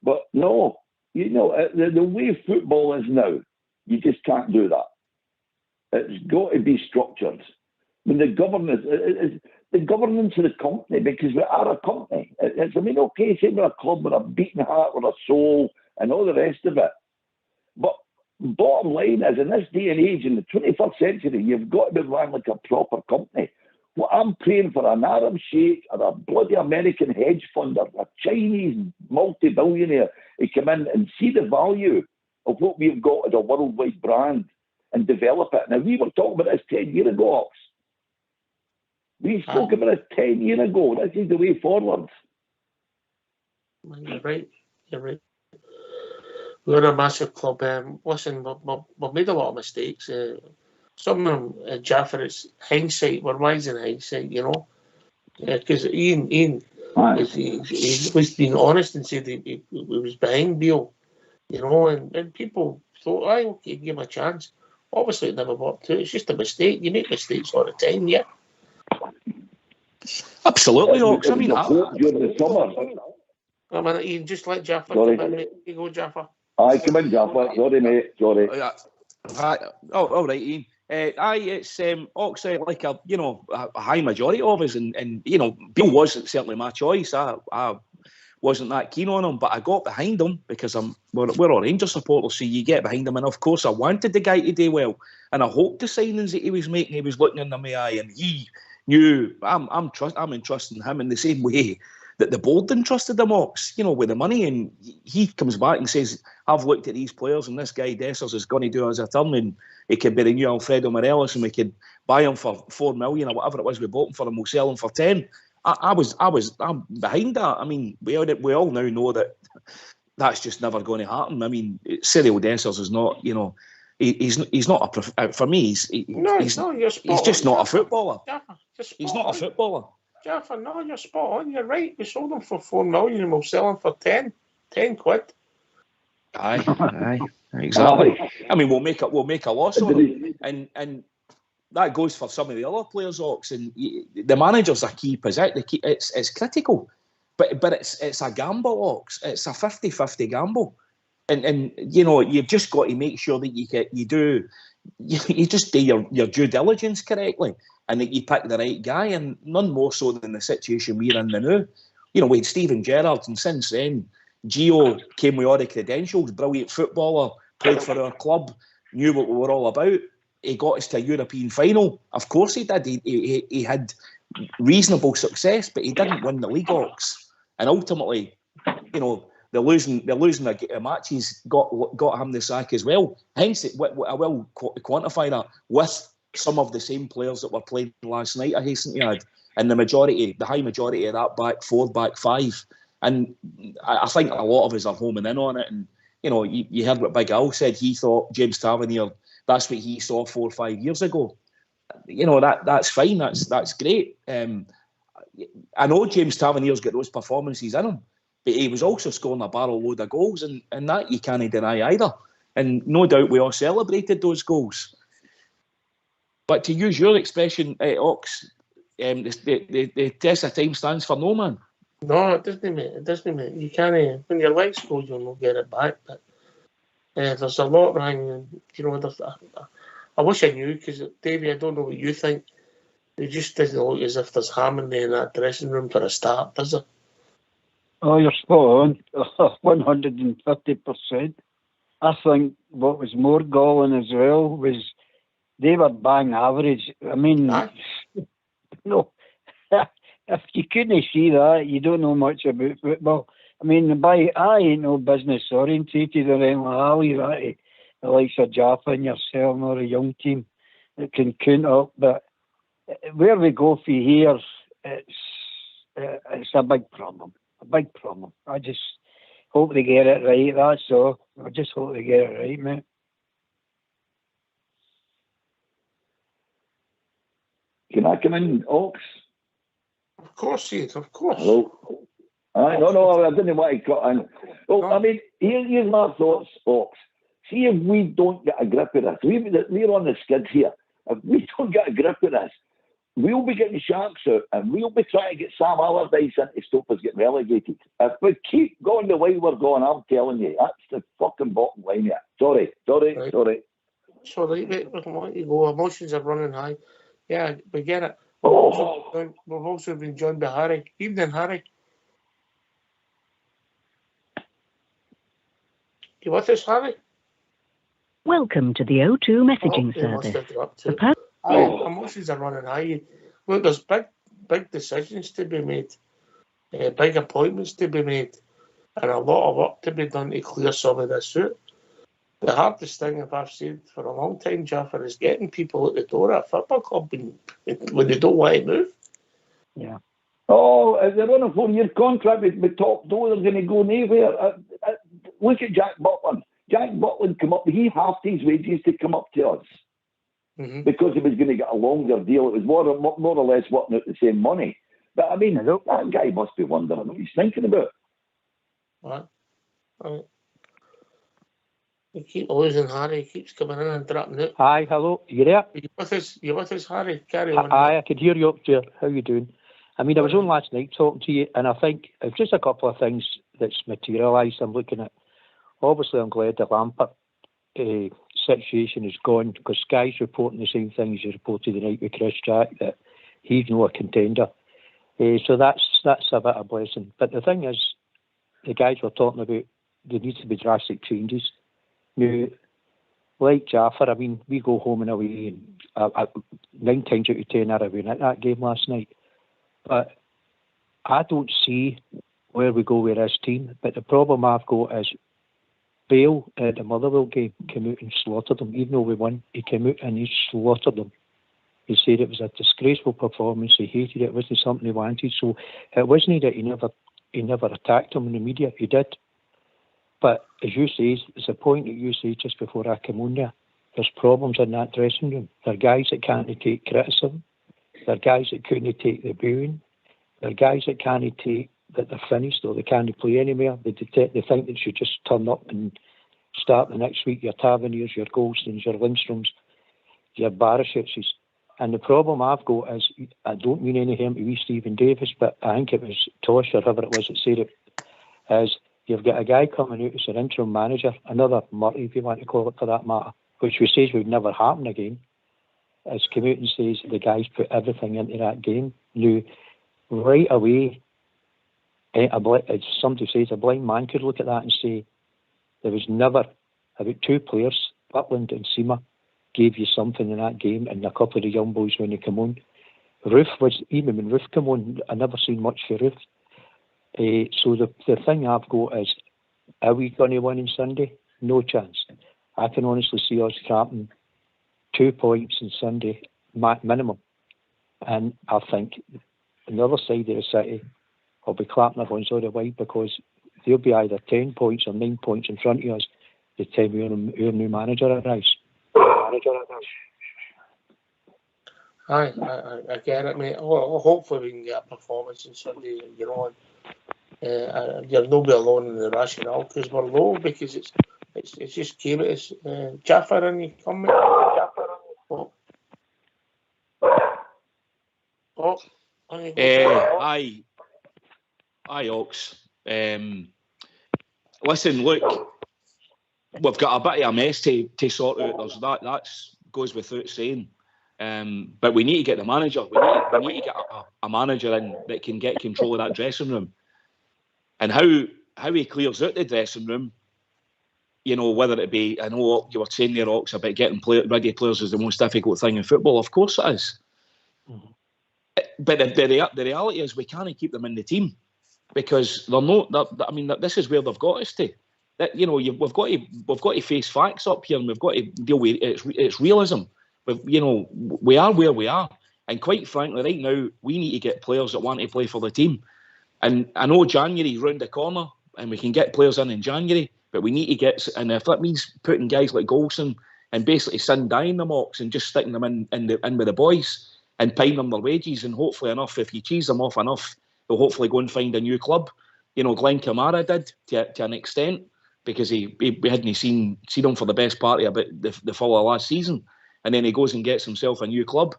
Speaker 9: But no, you know, the way football is now, you just can't do that. It's got to be structured. I mean, the governance of the company, because we are a company. I mean, okay, say we're a club with a beating heart, with a soul, and all the rest of it. But bottom line is, in this day and age, in the 21st century, you've got to be run like a proper company. Well, I'm praying for an Arab sheikh or a bloody American hedge fund or a Chinese multi-billionaire to come in and see the value of what we've got as a worldwide brand and develop it. Now, we were talking about this 10 years ago, Ox. We spoke about it 10 years ago. This is the way forward.
Speaker 1: You're right. You're right. We're a massive club. Listen, we've made a lot of mistakes. Some of them, Jaffer, it's hindsight. We're wise in hindsight, you know. Because Ian he was being honest and said he was behind Beale, you know, and people thought, okay, give him a chance. Obviously, it never worked out. It's just a mistake. You make mistakes all the time, yeah.
Speaker 2: Absolutely, Ox. I mean,
Speaker 9: during the summer.
Speaker 1: I mean, Ian, just let Jaffer
Speaker 9: Sorry.
Speaker 1: come in, mate. You go, Jaffer.
Speaker 9: Aye, come in, Jaffer. Sorry, mate. Sorry.
Speaker 2: All right, Ian. It's Ox, like a high majority of us, and you know, Beale wasn't certainly my choice. I wasn't that keen on him, but I got behind him because we're all Rangers supporters, so you get behind him, and of course I wanted the guy to do well, and I hoped the signings that he was making, he was looking in my eye, and he knew I'm entrusting him in the same way that the board entrusted him, Ox, you know, with the money, and he comes back and says, I've looked at these players, and this guy Dessers is going to do us a turn, and he could be the new Alfredo Morelos, and we could buy him for 4 million or whatever it was we bought him for, and we'll sell him for 10. I'm behind that. I mean, we all now know that that's just never going to happen. I mean, Cyril Dessers is not, you know, he's not for me. He's just not a footballer.
Speaker 1: Jaffer,
Speaker 2: he's not a footballer.
Speaker 1: Jaffer, no, you're spot on. You're right. We sold him for 4 million, and we'll sell him for 10 quid.
Speaker 2: Aye, exactly. I mean, we'll make a loss on him, and that goes for some of the other players, Ox. And the manager's a key position. It's critical, but it's a gamble, Ox. It's a 50-50 gamble, and you know, you've just got to make sure that you just do your due diligence correctly, and that you pick the right guy, and none more so than the situation we're in now. You know, with Steven Gerrard, and since then, Gio came with all the credentials, brilliant footballer, played for our club, knew what we were all about. He got us to a European final. Of course he did. He had reasonable success, but he didn't win the league, Ox. And ultimately, you know, the losing matches got him the sack as well. Hence, I will quantify that with some of the same players that were playing last night, I hasten to add, and the high majority of that back four, back five. And I think a lot of us are homing in on it. And, you know, you heard what Big Al said. He thought James Tavernier, that's what he saw 4 or 5 years ago. You know, that's fine. That's great. I know James Tavernier's got those performances in him, but he was also scoring a barrel load of goals, and that you can't deny either. And no doubt we all celebrated those goals. But to use your expression, Ox, the test of time stands for no man.
Speaker 1: No, it doesn't, mate. It doesn't, mate. You can't. When your legs go, you'll not get it back. But there's a lot, Ryan. You know, I wish I knew, because Davey, I don't know what you think. It just doesn't look as if there's harmony in that dressing room for a start, does it?
Speaker 6: Oh, you're spot on, 150%. I think what was more galling as well was they were bang average. I mean, no, if you couldn't see that, you don't know much about football. I mean, I ain't no business orientated or anything like that. The likes of Jaffa and yourself or a young team that can count up. But where we go for here, it's a big problem. A big problem. I just hope they get it right, that's all. I just hope they get it right, mate.
Speaker 9: Can I come in, Oaks?
Speaker 1: Of course, Sid, of course.
Speaker 9: Hello. No, I didn't want to cut in. Well, I mean, here's my thoughts, Oaks. See if we don't get a grip of this. We're on the skids here. If we don't get a grip of this, we'll be getting Sharks out and we'll be trying to get Sam Allardyce in to stop us getting relegated. If we keep going the way we're going, I'm telling you, that's the fucking bottom line here. Sorry.
Speaker 1: It's all right, mate. We don't want you to go. Emotions are running high. Yeah, we get it. We've also been joined by Harry. Evening, Harry. You with us, Harry?
Speaker 10: Welcome to the O2 messaging service.
Speaker 1: Emotions are running high. Look, there's big decisions to be made, big appointments to be made, and a lot of work to be done to clear some of this out. The hardest thing, if I've said for a long time, Jaffa, is getting people at the door at a football club when they don't want to move.
Speaker 6: Yeah.
Speaker 9: Oh, if they're on a 4-year contract with top door, they're going to go nowhere. Look at Jack Butland. Jack Butland come up, he halved his wages to come up to us because he was going to get a longer deal. It was more or less working out the same money. But I mean, that guy must be wondering what he's thinking about.
Speaker 1: Right. You keep losing Harry. He keeps coming in and dropping out.
Speaker 11: Hi, hello. You there?
Speaker 1: You with us, Harry? Carry on.
Speaker 11: Hi, I could hear you up there. How you doing? I mean, I was on last night talking to you, and I think it's just a couple of things that's materialised. I'm looking at. Obviously, I'm glad the Lampard situation is gone because Sky's reporting the same thing as you reported the night with Chris Jack, that he's not a contender. So that's a bit of a blessing. But the thing is, the guys were talking about there needs to be drastic changes. Now, like Jaffa, I mean, we go home and away, and 9 times out of 10 I win at that game last night. But I don't see where we go with this team. But the problem I've got is Bale at the Motherwell game came out and slaughtered them. Even though we won, he came out and he slaughtered them. He said it was a disgraceful performance. He hated it. It wasn't something he wanted. So it wasn't that he never attacked him in the media. He did. But as you say, it's a point that you say just before I come on there. There's problems in that dressing room. There are guys that can't take criticism. There are guys that couldn't take the booing. There are guys that can't take that they're finished or they can't play anymore. They think they should just turn up and start the next week. Your Taverniers, your Goldstones, your Lindstroms, your Barishevs. And the problem I've got is, I don't mean any harm to wee Stephen Davis, but I think it was Tosh or whoever it was that said it, is you've got a guy coming out as an interim manager, another Murray, if you want to call it for that matter, which we says would never happen again, has come out and says the guys put everything into that game. Now, right away, as somebody says, a blind man could look at that and say there was never, about 2 players, Butland and Seamer, gave you something in that game, and a couple of the young boys when they come on. Roof was, even when Roof come on, I never seen much for Roof. So the thing I've got is, are we going to win on Sunday? No chance. I can honestly see us trapping 2 points on Sunday, minimum. And I think on the other side of the city, I'll be clapping their hands all the way because they'll be either 10 points or 9 points in front of us the time our new manager arrives.
Speaker 1: I get it, mate. Hopefully we can get a performance on Sunday. You know, you'll not be alone in the rationale because we're low because it's just came at us. Jaffa, and you come, mate.
Speaker 2: Hi, Ox. Listen, look, we've got a bit of a mess to sort out. That goes without saying. But we need to get the manager. We need to get a manager in that can get control of that dressing room. And how he clears out the dressing room, you know, whether it be, I know you were saying there, Ox, about getting ready players is the most difficult thing in football. Of course it is. but the reality is we can't keep them in the team because they're not. I mean, this is where they've got us to. That we've got to face facts up here, and we've got to deal with it's realism. We are where we are, and quite frankly, right now we need to get players that want to play for the team. And I know January's round the corner, and we can get players in January, but we need to get. And if that means putting guys like Golson and basically dying them ox and just sticking them in with the boys and paying them their wages, and hopefully enough, if you cheese them off enough, they'll hopefully go and find a new club. Glenn Kamara did to an extent, because he hadn't seen him for the best part of about the full of last season, and then he goes and gets himself a new club.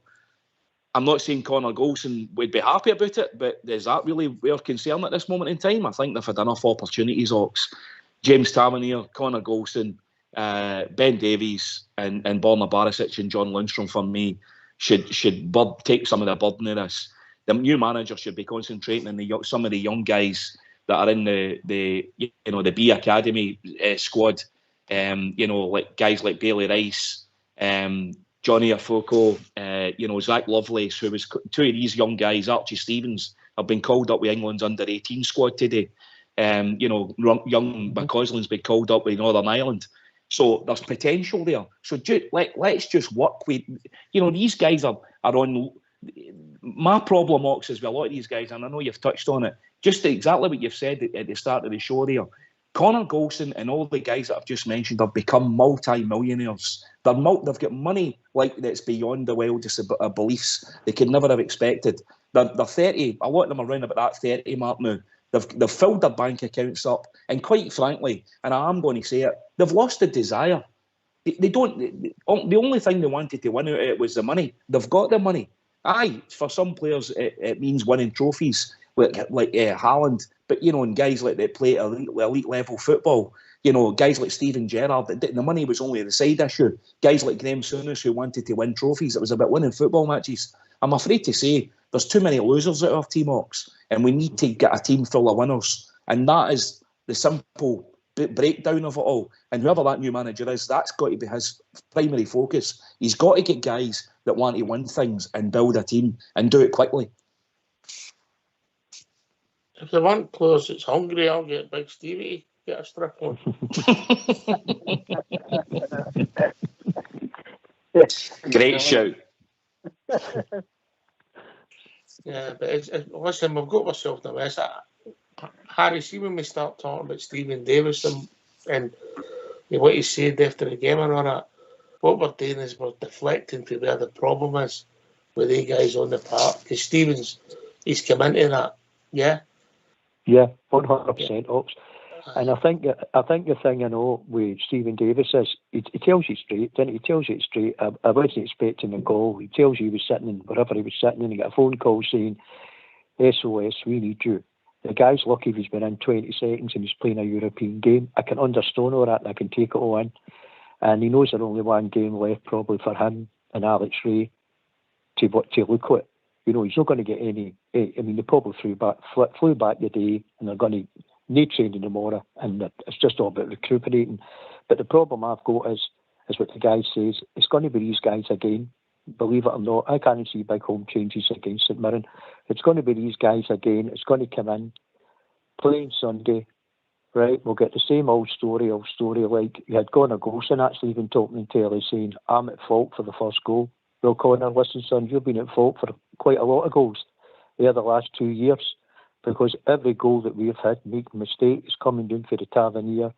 Speaker 2: I'm not saying Connor Golson would be happy about it, but is that really our concern at this moment in time? I think they've had enough opportunities, Ox. James Tavernier, Connor Golson, Ben Davies, and Borna Barisic and John Lundstrom for me should take some of the burden of this. The new manager should be concentrating on some of the young guys that are in the B Academy squad. Like guys like Bailey Rice, Johnny Afoko, Zach Lovelace, who was two of these young guys. Archie Stevens have been called up with England's under-18 squad today. Young McCausland's been called up with Northern Ireland. So there's potential there. So let's just work with, these guys are on. My problem, Ox, is with a lot of these guys, and I know you've touched on it, just exactly what you've said at the start of the show there. Connor Golson and all the guys that I've just mentioned have become multi-millionaires. They've got money like that's beyond the wildest of beliefs. They could never have expected. They're 30. A lot of them are around about that 30 mark now. They've filled their bank accounts up, and quite frankly, and I am going to say it, they've lost the desire. They don't. The only thing they wanted to win out of it was the money. They've got the money. Aye, for some players it means winning trophies like Haaland, but and guys like that play elite level football, guys like Steven Gerrard, the money was only the side issue. Guys like Graham Souness who wanted to win trophies, it was about winning football matches. I'm afraid to say there's too many losers out of our team, Ox, and we need to get a team full of winners, and that is the simple breakdown of it all. And whoever that new manager is, that's got to be his primary focus. He's got to get guys that want to win things and build a team and do it quickly.
Speaker 1: If they want players that's hungry, I'll get Big Stevie, get a strip on.
Speaker 2: Great shout.
Speaker 1: Yeah, but listen, we've got ourselves in a mess. Harry, see when we start talking about Stephen Davis and what he said after the game and all that, what we're doing is we're deflecting to where the problem is with the guys on the park. Because Stevens, he's come into that, yeah?
Speaker 11: Yeah, 100%, Ox. And I think the thing I know with Stephen Davis is he tells you straight, doesn't he? He tells you straight. I wasn't expecting a call. He tells you he was sitting in wherever he was sitting in, he got a phone call saying, SOS, we need you. The guy's lucky if he's been in 20 seconds and he's playing a European game. I can understand all that and I can take it all in. And he knows there's only one game left probably for him and Alex Ray to look at. He's not going to get any. I mean, they probably flew back the day and they're going to need training tomorrow, and it's just all about recuperating. But the problem I've got is what the guy says. It's going to be these guys again. Believe it or not, I can't see big home changes against St Mirren. It's going to be these guys again. It's going to come in, playing Sunday, right? We'll get the same old story like you had Connor Golson actually even talking in telly saying, I'm at fault for the first goal. Well, Connor, listen, son, you've been at fault for quite a lot of goals there the last 2 years, because every goal that we've had, making mistakes, is coming down for the Tavernier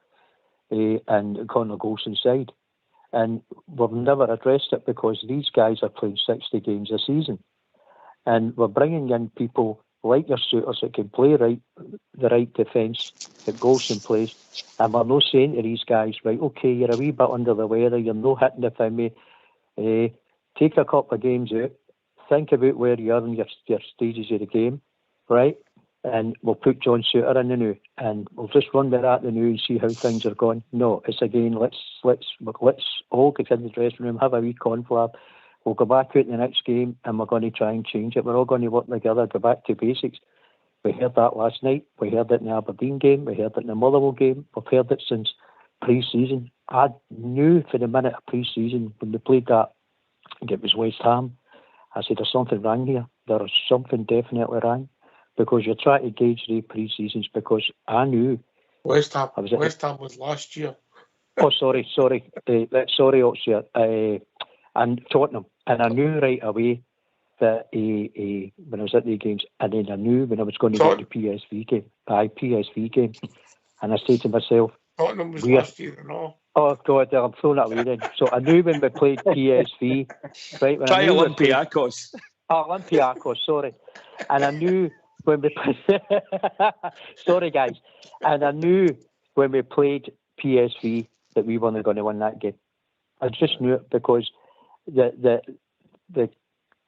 Speaker 11: and Connor Golson's side. And we've never addressed it because these guys are playing 60 games a season. And we're bringing in people like your suitors that can play the right defence that Golson plays. And we're not saying to these guys, right, okay, you're a wee bit under the weather, you're not hitting the thing, take a couple of games out, think about where you are in your stages of the game, right? And we'll put John Suter in the new, and we'll just run with that in the new and see how things are going. No, it's again, let's all get in the dressing room, have a wee conflab. We'll go back out in the next game and we're going to try and change it. We're all going to work together, go back to basics. We heard that last night. We heard it in the Aberdeen game. We heard it in the Motherwell game. We've heard it since pre-season. I knew for the minute of pre-season when they played that, I think it was West Ham, I said, there's something wrong here. There is something definitely wrong, because you're trying to gauge the pre-seasons, because I knew...
Speaker 1: West Ham was last year.
Speaker 11: Oh, sorry, Oxford, and Tottenham. And I knew right away that when I was at the games, and then I knew when I was going to get the PSV game. And I said to myself...
Speaker 1: Tottenham was last year and all.
Speaker 11: Oh, God, I'm throwing it away then. So I knew when we played PSV, right? When
Speaker 2: Try Olympiacos.
Speaker 11: Olympiacos, sorry. And I knew when we played... sorry, guys. And I knew when we played PSV that we weren't going to win that game. I just knew it, because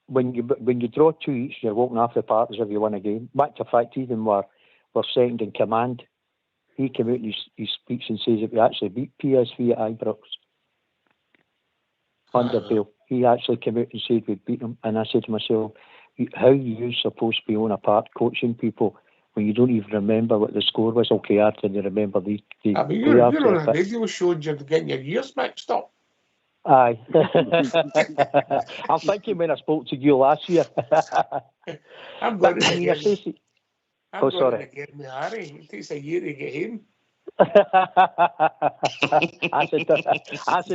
Speaker 11: when you draw 2 each, you're walking off the park as if you won a game. Back to fact, even we're second in command. He came out and he speaks and says that we actually beat PSV at Ibrox under Bale. He actually came out and said we beat them. And I said to myself, how are you supposed to be on a part coaching people when you don't even remember what the score was? Okay, I didn't remember the
Speaker 1: I mean, you're on a radio show and you're getting your years mixed up.
Speaker 11: Aye. I'm thinking when I spoke to you last year.
Speaker 1: I'm going to get me Harry. It takes a year to get him. Acid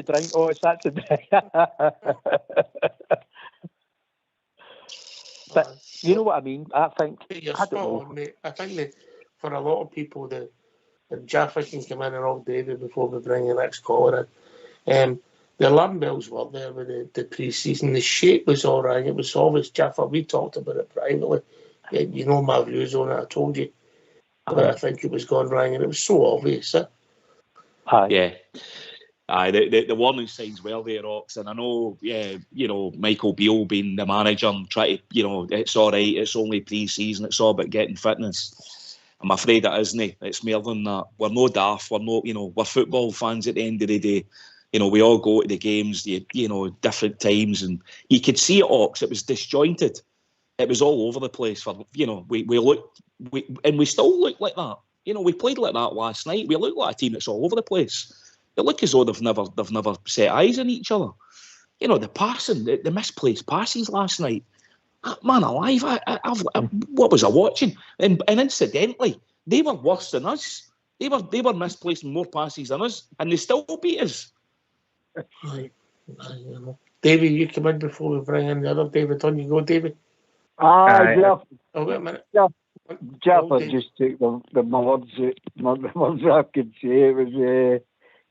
Speaker 1: drink. Oh, it's acid drink.
Speaker 11: But you know what I mean? I think...
Speaker 1: You're spot on, mate. I think that for a lot of people, the Jaffa can come in and all David before we bring the next caller in. The alarm bells were there with the pre-season. The shape was all right. It was always Jaffa. We talked about it privately. You know my views on it. I told you. But I think it was gone wrong, and it was so obvious.
Speaker 2: Yeah. Aye, the warning signs were there, Ox, and I know, Michael Beale being the manager and trying to, it's all right, it's only pre-season, it's all about getting fitness. I'm afraid it isn't. It's more than that. We're no daft. We're football fans at the end of the day. We all go to the games, different times, and you could see it, Ox. It was disjointed. It was all over the place. We still look like that. We played like that last night. We look like a team that's all over the place. They look as though they've never set eyes on each other. The passing, the misplaced passes last night. Man alive! What was I watching? And incidentally, they were worse than us. They were misplacing more passes than us, and they still beat us.
Speaker 1: David, you come in before we bring in the other David on. You go, David.
Speaker 6: Jeff.
Speaker 1: Oh, wait a minute.
Speaker 6: Jeff, I just took the words I could say. It was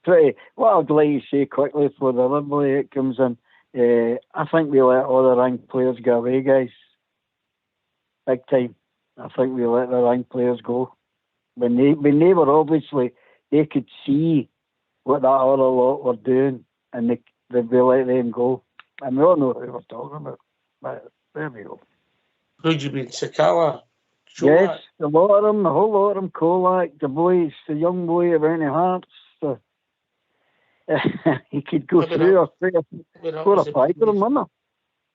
Speaker 6: pretty. What I'd like to say quickly before the Liberty comes in, I think we let all the ranked players go away, guys. Big time. I think we let the ranked players go. When they were obviously, they could see what that other lot were doing, and they let them go. And we all know who we're talking about. But there we go.
Speaker 1: Who do you mean, Sakala?
Speaker 6: Yes, a lot of them, a whole lot of them. Kolak, the boys, the young boy that went to Hearts. He could go through or 4 or 5 of them, wouldn't he?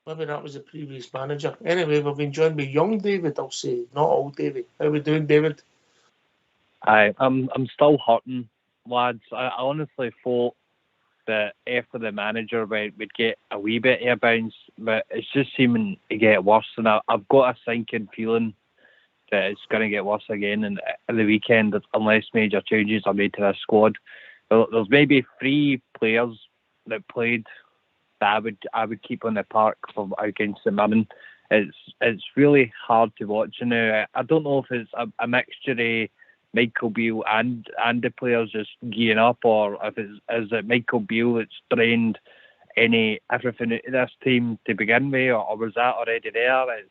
Speaker 1: Maybe that was the previous manager. Anyway, we've been joined by young David, I'll say, not old David. How are we doing, David?
Speaker 12: I'm still hurting, lads. I honestly thought that after the manager we'd get a wee bit of a bounce, but it's just seeming to get worse, and I've got a sinking feeling that it's going to get worse again in the weekend unless major changes are made to this squad. There's maybe 3 players that played that I would keep on the park for against the Mirren. It's really hard to watch now. I don't know if it's a mixture of Michael Beale and the players just gearing up, or if is it Michael Beale that's drained everything out of this team to begin with, or was that already there?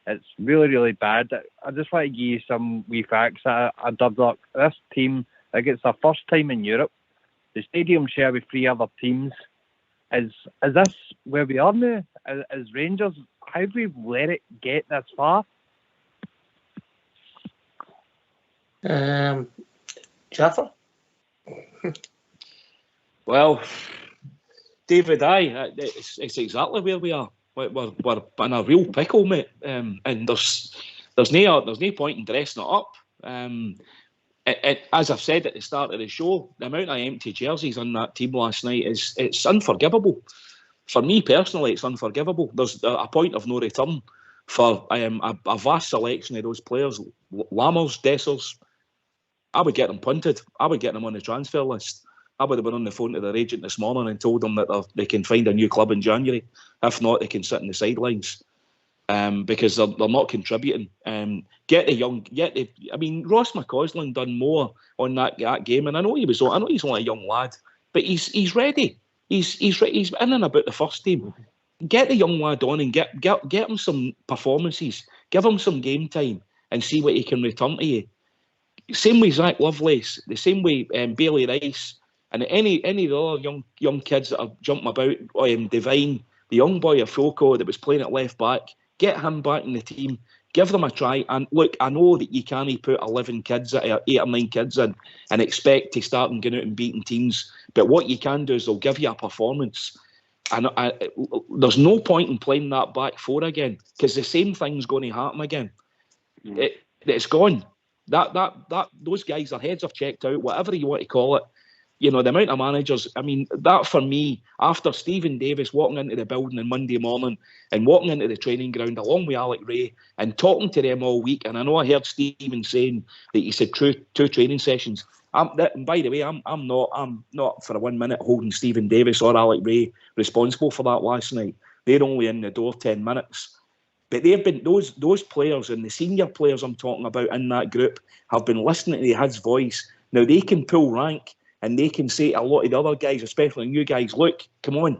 Speaker 12: It's really, really bad. I just want to give you some wee facts. I dubbed up this team. Like, it's their first time in Europe. The stadium share with 3 other teams. Is this where we are now? As Rangers, how do we let it get this far?
Speaker 1: Jaffa?
Speaker 2: Well, David, it's exactly where we are. We're in a real pickle, mate. And there's no point in dressing it up. As I've said at the start of the show, the amount of empty jerseys on that team last night it's unforgivable. for me personally, it's unforgivable. There's a point of no return for a vast selection of those players. Lammers, Dessers, I would get them punted. I would get them on the transfer list. I would have been on the phone to their agent this morning and told them that they can find a new club in January. If not, they can sit on the sidelines because they're not contributing. I mean, Ross McCausland done more on that game, and I know he's only a young lad, but he's ready. He's in and about the first team. Get the young lad on and get him some performances. Give him some game time and see what he can return to you. Same way Zach Lovelace, the same way Bailey Rice, and any of the other young kids that are jumping about. Devine, the young boy of Foco that was playing at left back, get him back in the team. Give them a try. And look, I know that you can't put 11 kids, 8 or 9 kids in and expect to start and get out and beating teams. But what you can do is they'll give you a performance. And there's no point in playing that back four again because the same thing's going to happen again. It's gone. Those guys, their heads have checked out, whatever you want to call it. You know, the amount of managers, I mean, that for me, after Stephen Davis walking into the building on Monday morning and walking into the training ground along with Alec Ray and talking to them all week, and I know I heard Stephen saying that he said two training sessions. And by the way, I'm not for 1 minute holding Stephen Davis or Alec Ray responsible for that last night. They're only in the door 10 minutes. But they've been those players and the senior players I'm talking about in that group have been listening to his voice. Now they can pull rank and they can say to a lot of the other guys, especially you guys, look, come on.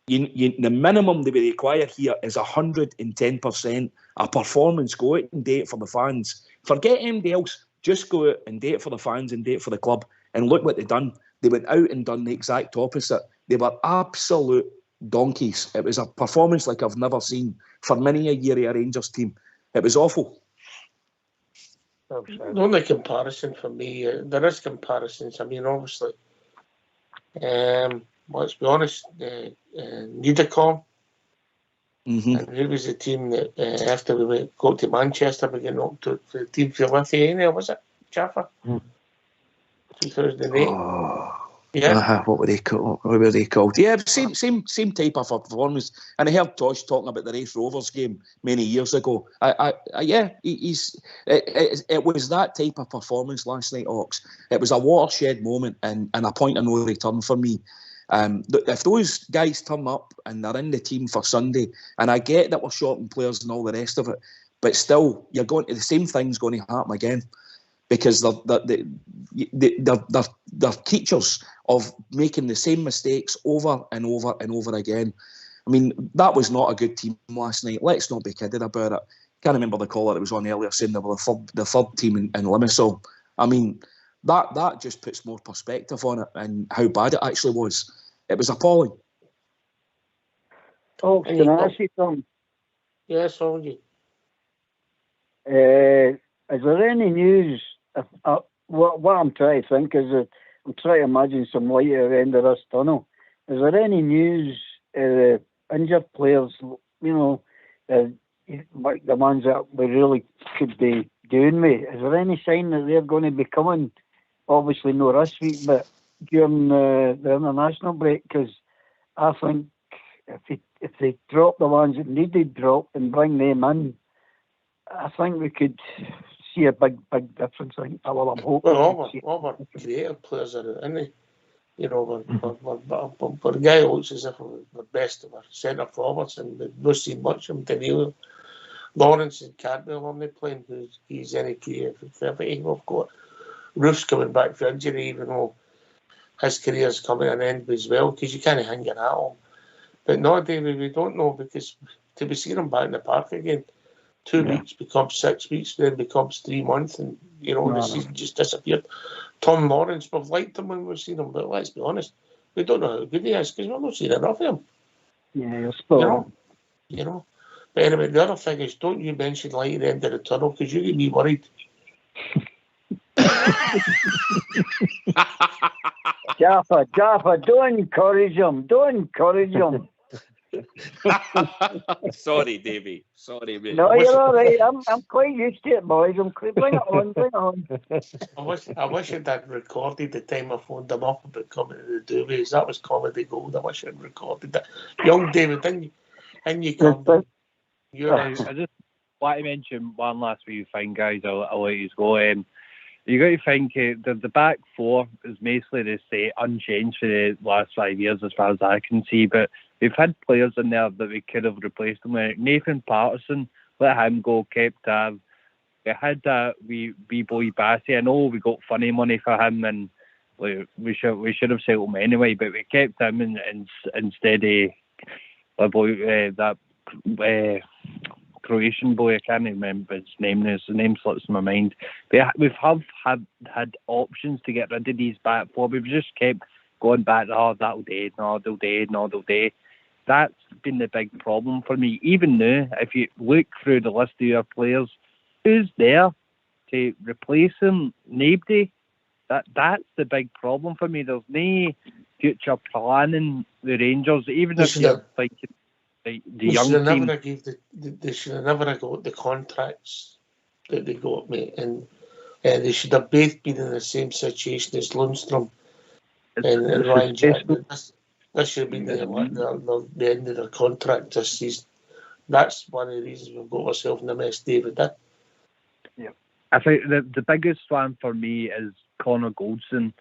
Speaker 2: The minimum that we require here is 110%. A performance, go out and do it for the fans. Forget anybody else. Just go out and do it for the fans and do it for the club. And look what they've done. They went out and done the exact opposite. They were absolute donkeys. It was a performance like I've never seen for many a year of a Rangers team. It was awful.
Speaker 1: The only comparison for me, there is comparisons. I mean, obviously, let's be honest, Nidacom, and who was the team that after we got to Manchester, we got knocked out for the team for Lithuania, was it, Jaffa? 2008.
Speaker 2: Oh.
Speaker 1: Yeah.
Speaker 2: What were they called? Yeah, same type of performance. And I heard Tosh talking about the Race Rovers game many years ago. It was that type of performance last night, Ox. It was a watershed moment and a point of no return for me. If those guys turn up and they're in the team for Sunday, and I get that we're shorting players and all the rest of it, but still, the same thing's going to happen again. Because they're teachers of making the same mistakes over and over and over again. I mean, that was not a good team last night. Let's not be kidding about it. Can't remember the caller that was on earlier saying they were the third team in Limassol. I mean, that just puts more perspective on it and how bad it actually was. It was appalling.
Speaker 6: Oh, can I ask you something?
Speaker 1: Yes, Ollie.
Speaker 6: Is there any news? What I'm trying to think is that I'm trying to imagine some light at the end of this tunnel. Is there any news injured players, like the ones that we really could be doing with? Is there any sign that they're going to be coming? Obviously, no this week, but during the international break, because I think if they drop the ones that needed drop and bring them in, I think we could see a big difference. I'm hoping.
Speaker 1: Well, all our creative players are in it. We're a guy who looks as if we're the best of our centre forwards, and we've not seen much of him. Danilo, Lawrence, and Cadwell on the playing. He's any creativity. We've got Roof's coming back for injury, even though his career's coming to an end as well, because you can't hang your hat on. But no, David, we don't know, because to be seeing him back in the park again. 2 weeks becomes 6 weeks, then becomes 3 months, and the season just disappeared. Tom Lawrence, we've liked him when we've seen him, but let's be honest, we don't know how good he is because we've not seen enough of him.
Speaker 6: Yeah, you're spot on.
Speaker 1: But anyway, the other thing is, don't you mention light at the end of the tunnel because you get me worried.
Speaker 6: Jaffa, don't encourage him. Don't encourage him.
Speaker 2: Sorry, Davey. Sorry, mate.
Speaker 6: No, you're all right. I'm quite used to it, boys. Bring it on, bring it on.
Speaker 1: I wish I'd recorded the time I phoned him up about coming to the Doobies. That was comedy gold. I wish I'd recorded that. Young David, didn't you come?
Speaker 12: I just want to mention one last wee thing, guys. I'll let you go. You got to think the back four is mostly the same, unchanged for the last 5 years, as far as I can see. But we've had players in there that we could have replaced them with. Nathan Patterson, let him go, kept Tav. We had that wee boy Bassey. I know we got funny money for him, and we should have settled him anyway. But we kept him instead of that Croatian boy. I can't remember his name now. His name slips my mind. We've had options to get rid of these back four. We've just kept going back. Oh, that'll do. No, they'll do. No, they'll do. That's been the big problem for me. Even now, if you look through the list of your players, who's there to replace him? Nobody. That's the big problem for me. There's no future planning the Rangers, even if you're thinking the young team.
Speaker 1: They should have never got the contracts that they got, mate, and they should have both been in the same situation as Lundstrom and Ryan Jackman. This should have been the end of their contract this season. That's one of the reasons we've got ourselves in the mess, David.
Speaker 12: Yeah, I think the biggest one for me is Connor Goldson.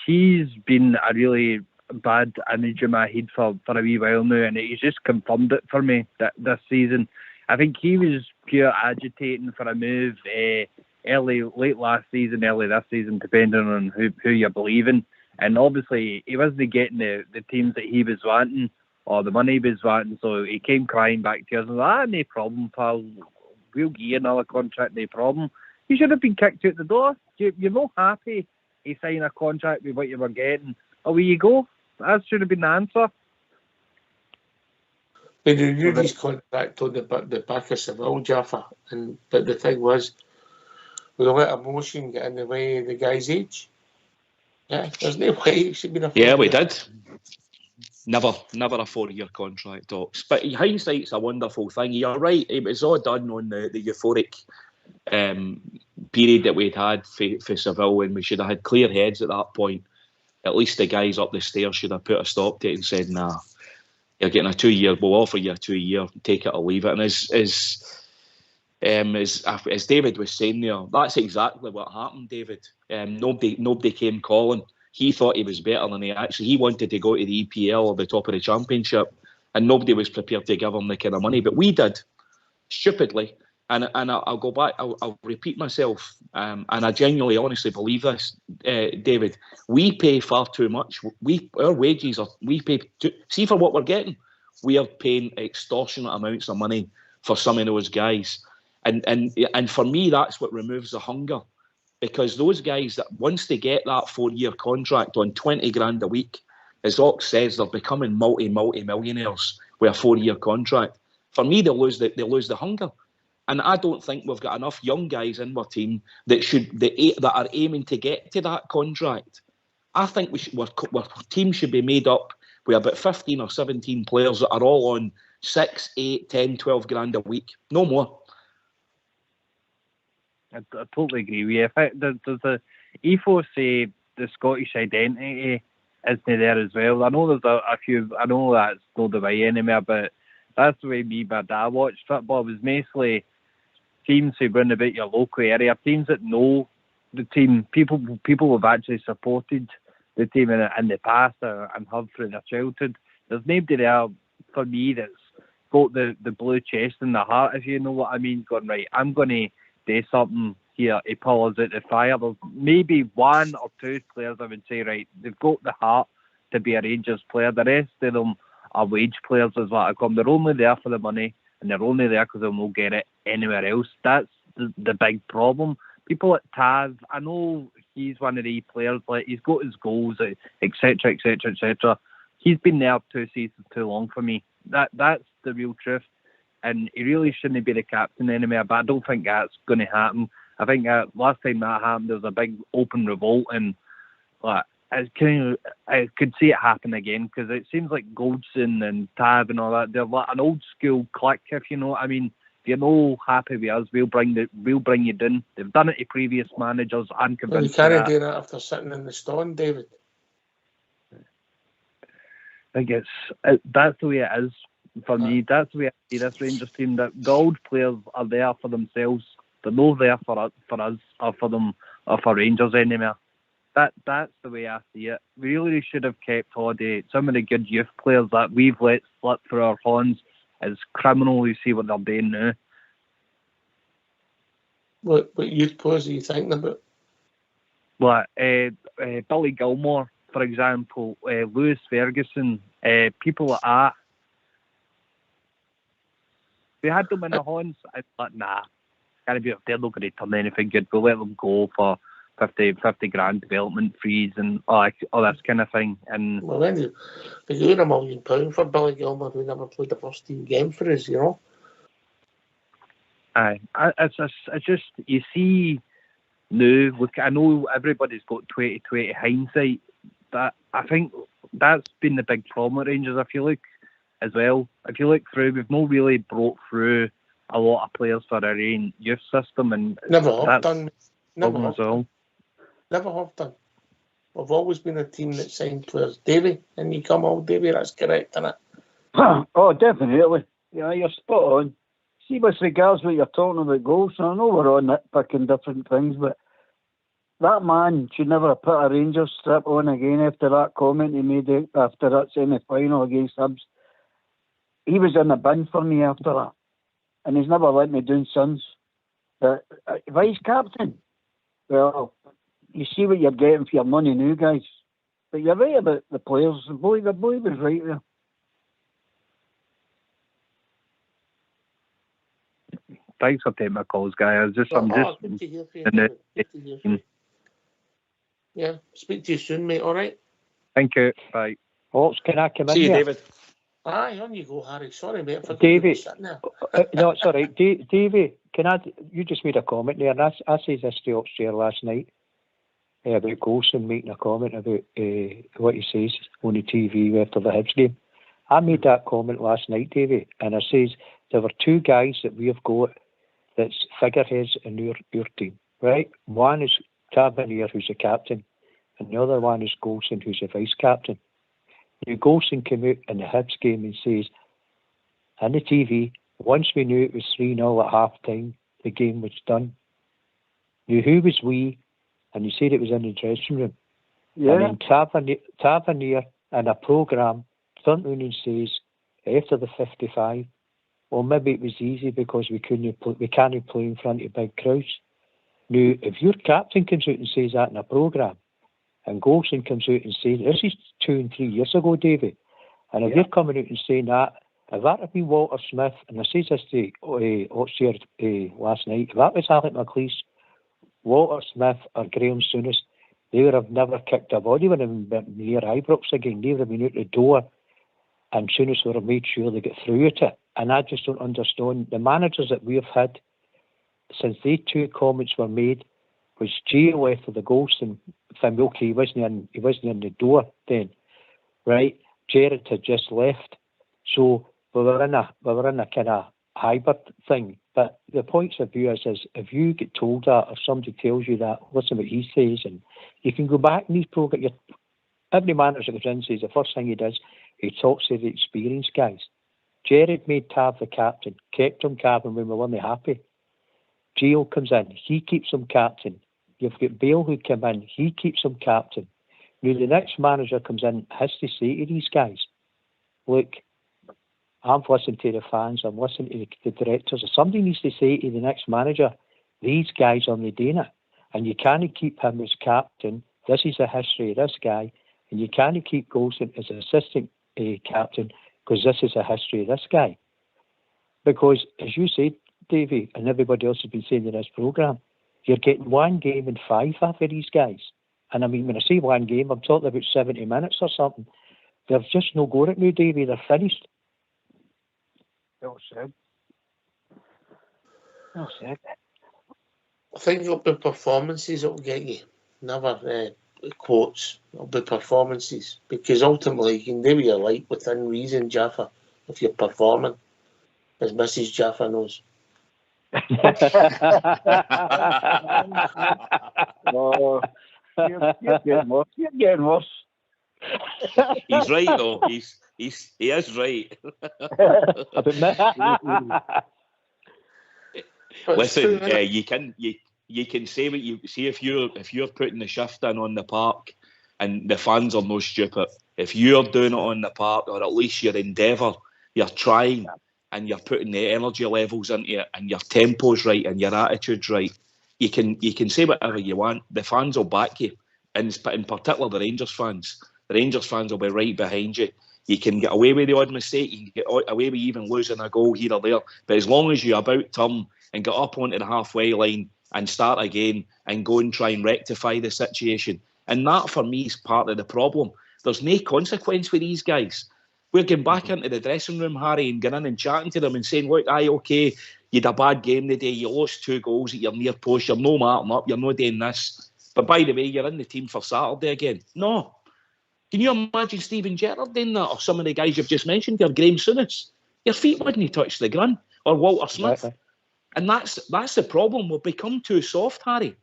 Speaker 12: He's been a really bad image in my head for a wee while now, and he's just confirmed it for me this season. I think he was pure agitating for a move late last season, early this season, depending on who you believe in. And obviously, he wasn't getting the teams that he was wanting or the money he was wanting, so he came crying back to us and said, no problem, pal. We'll give you another contract, no problem. You should have been kicked out the door. You're not happy you sign a contract with what you were getting. Away you go. That should have been the answer.
Speaker 1: They renewed his contract on the back of Seville, Jaffa, but the thing was, we let emotion get in the way of the guy's age. Yeah, there's no way it should be a 4
Speaker 2: Yeah, we did. Never a 4-year contract talks. But hindsight's a wonderful thing. You're right. It was all done on the euphoric period that we'd had for Seville, and we should have had clear heads at that point. At least the guys up the stairs should have put a stop to it and said, nah, you're getting a 2-year, we'll offer you a 2-year, take it or leave it. And as David was saying there, that's exactly what happened, David. Nobody came calling. He thought he was better than he wanted to go to the EPL or the top of the championship, and nobody was prepared to give him the kind of money. But we did, stupidly. And I'll go back, I'll repeat myself, and I genuinely, honestly believe this, David. We pay far too much. Our wages see for what we're getting. We are paying extortionate amounts of money for some of those guys, and for me, that's what removes the hunger, because those guys that once they get that 4-year contract on 20 grand a week, as Ox says, they're becoming multi-millionaires with a 4-year contract. For me, they lose the hunger. And I don't think we've got enough young guys in our team that are aiming to get to that contract. I think our team should be made up with about 15 or 17 players that are all on 6, 8, 10, 12 grand a week. No more.
Speaker 12: I totally agree with you. There's the ethos, the Scottish identity isn't there as well. I know there's a few, I know that's not the way anymore, but that's the way my dad watched football. It was mostly teams who run about your local area, teams that know the team, people have actually supported the team in the past and have through their childhood. There's nobody there for me that's got the blue chest and the heart, if you know what I mean, going, right, I'm going to do something here to pull us out the fire. There's maybe 1 or 2 players I would say, right, they've got the heart to be a Rangers player. The rest of them are wage players, as what I call them. They're only there for the money, and they're only there because they won't get it anywhere else. That's the big problem. People like Tav, I know he's one of the players, like he's got his goals, etc., etc., etc. He's been there 2 seasons too long for me. That's the real truth. And he really shouldn't be the captain anymore, but I don't think that's going to happen. I think last time that happened, there was a big open revolt, and I could see it happen again, because it seems like Goldson and Tab and all that, they're like an old school clique, if you know what I mean. If you're no happy with us, we'll bring you down. They've done it to previous managers. I'm convinced.
Speaker 1: Well, you can't do that after sitting in the stand, David.
Speaker 12: I think that's the way it is for me. That's the way I see this Rangers team. That the old players are there for themselves. They're not there for us or for them or for Rangers anymore. That's the way I see it. We really should have kept some of the good youth players that we've let slip through our hands as criminal. You see what they're doing now.
Speaker 1: What youth players are you thinking about?
Speaker 12: Like Billy Gilmore, for example, Lewis Ferguson, people like that. We had them in the hands. I thought, nah, they're not going to turn anything good. We'll let them go for 50 grand development fees and all this kind of thing. And
Speaker 1: well, then you earn £1 million for Billy Gilmore, who never played the first team game for us, you know.
Speaker 12: It's just, you see now, look, I know everybody's got 20/20 hindsight, but I think that's been the big problem at Rangers. If you look as well, if you look through, we've not really brought through a lot of players for our own youth system, and
Speaker 1: never have done.
Speaker 12: Never
Speaker 1: have done. We've always been a team that signed players. Davey, and you come on, Davey, that's correct, isn't it?
Speaker 6: Oh, definitely. Yeah, you're spot on. See, with regards what you're talking about goals, I know we're on nitpicking different things, but that man should never have put a Rangers strip on again after that comment he made after that semi-final against Hibs. He was in the bin for me after that, and he's never let me down since. Vice captain, well, you see what you're getting for your money now, guys. But you're right about the players. The boy was right there.
Speaker 12: Thanks for taking my calls, guys.
Speaker 1: Good to hear from you, David. Good to hear from you. Yeah, speak to you soon, mate, all right?
Speaker 12: Thank you. Bye.
Speaker 11: Hawks, can I come in
Speaker 2: See you,
Speaker 11: here?
Speaker 2: David.
Speaker 1: Aye, on you go, Harry. Sorry, mate.
Speaker 11: David, no, it's all right. Davey, you just made a comment there, and I said this to upstairs last night about Golson making a comment about what he says on the TV after the Hibs game. I made that comment last night, Davey, and I says there were two guys that we have got that's figureheads in your team, right? One is Tavernier, who's the captain, and the other one is Golson, who's the vice captain. Now, Golson came out in the Hibs game and says, on the TV, once we knew it was 3-0 at half-time, the game was done. Now, who was we? And he said it was in the dressing room. Yeah. And then Tavernier in a programme turned around and says, after the 55, well, maybe it was easy because we can't play in front of big crowds. Now, if your captain comes out and says that in a programme, and Golson comes out and says, this is 2 and 3 years ago, David, and if you're coming out and saying that, if that had been Walter Smith, and I said this to Oxford last night, if that was Alec McLeish, Walter Smith or Graham Souness, they would have never kicked a body when they were near Ibrox again. They would have been out the door, and Souness would have made sure they get through it. And I just don't understand. The managers that we've had, since these two comments were made, was Gio after the Golson thing. Okay, he wasn't in the door then, right? Jared had just left, so we were in a kind of hybrid thing. But the points of view is if you get told that, or somebody tells you that, listen what he says, and you can go back in these programs. Every manager that comes in says the first thing he does, he talks to the experienced guys. Jared made Tav the captain, kept him captain when we weren't happy. Gio comes in, he keeps him captain. You've got Bale who come in, he keeps him captain. Now the next manager comes in, has to say to these guys, look, I'm listening to the fans, I'm listening to the directors. Somebody needs to say to the next manager, these guys are not doing it. And you can't keep him as captain. This is the history of this guy. And you can't keep Golson as assistant captain because this is the history of this guy. Because, as you said, Davey, and everybody else has been saying in this programme, you're getting one game in 5 off of these guys. And I mean, when I say one game, I'm talking about 70 minutes or something. They're just no good at me, Davey. They're finished. Well said.
Speaker 1: I think it'll be performances that will get you. Never quotes, it'll be performances, because ultimately you can do what you like within reason, Jaffa, if you're performing, as Mrs. Jaffa knows.
Speaker 6: Oh, you're getting worse. You're getting worse.
Speaker 2: He's right though. He is right. Listen, you can say what you see if you're putting the shift in on the park, and the fans are no stupid. If you're doing it on the park, or at least your endeavour, you're trying, and you're putting the energy levels into it, and your tempo's right, and your attitude's right, you can say whatever you want. The fans will back you, and in particular the Rangers fans. The Rangers fans will be right behind you. You can get away with the odd mistake. You can get away with even losing a goal here or there. But as long as you're about turn and get up onto the halfway line and start again and go and try and rectify the situation. And that, for me, is part of the problem. There's no consequence with these guys. We're getting back into the dressing room, Harry, and going in and chatting to them and saying, look, aye, okay, you had a bad game today. You lost 2 goals at your near post. You're no marking up. You're not doing this. But by the way, you're in the team for Saturday again. No. Can you imagine Steven Gerrard doing that, or some of the guys you've just mentioned, or Graham Souness? Your feet wouldn't touch the ground, or Walter Smith. Exactly. And that's the problem. We've become too soft, Harry.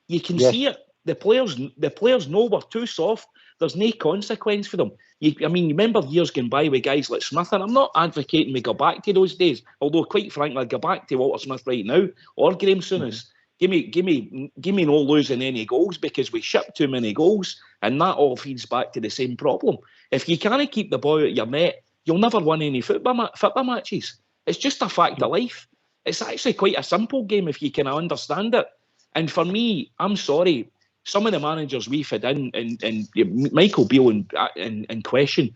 Speaker 2: You can see it. The players know we're too soft. There's no consequence for them. You remember years going by with guys like Smith, and I'm not advocating we go back to those days, although quite frankly, I'd go back to Walter Smith right now, or Graham Souness. Give me no losing any goals, because we ship too many goals, and that all feeds back to the same problem. If you can't keep the ball at your net, you'll never win any football matches. It's just a fact of life. It's actually quite a simple game if you can understand it. And for me, I'm sorry, some of the managers we've had in, and Michael Beale in question,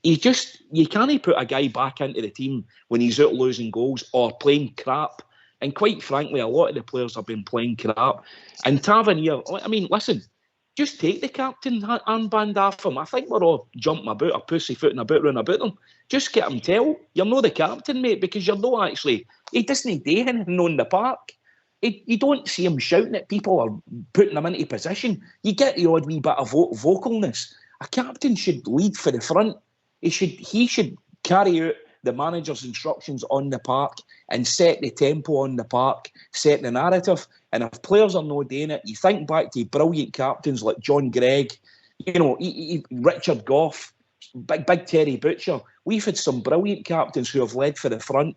Speaker 2: you can't put a guy back into the team when he's out losing goals or playing crap. And quite frankly, a lot of the players have been playing crap. And Tavernier, listen, just take the captain armband off him. I think we're all jumping about or pussyfooting round about them. Just get him tell, you're not the captain, mate, because you're not actually, he doesn't do anything on the park. You don't see him shouting at people or putting them into position. You get the odd wee bit of vocalness. A captain should lead for the front. He should carry out the manager's instructions on the park and set the tempo on the park, set the narrative. And if players are not doing it, you think back to brilliant captains like John Gregg, Richard Gough, Big Terry Butcher. We've had some brilliant captains who have led for the front.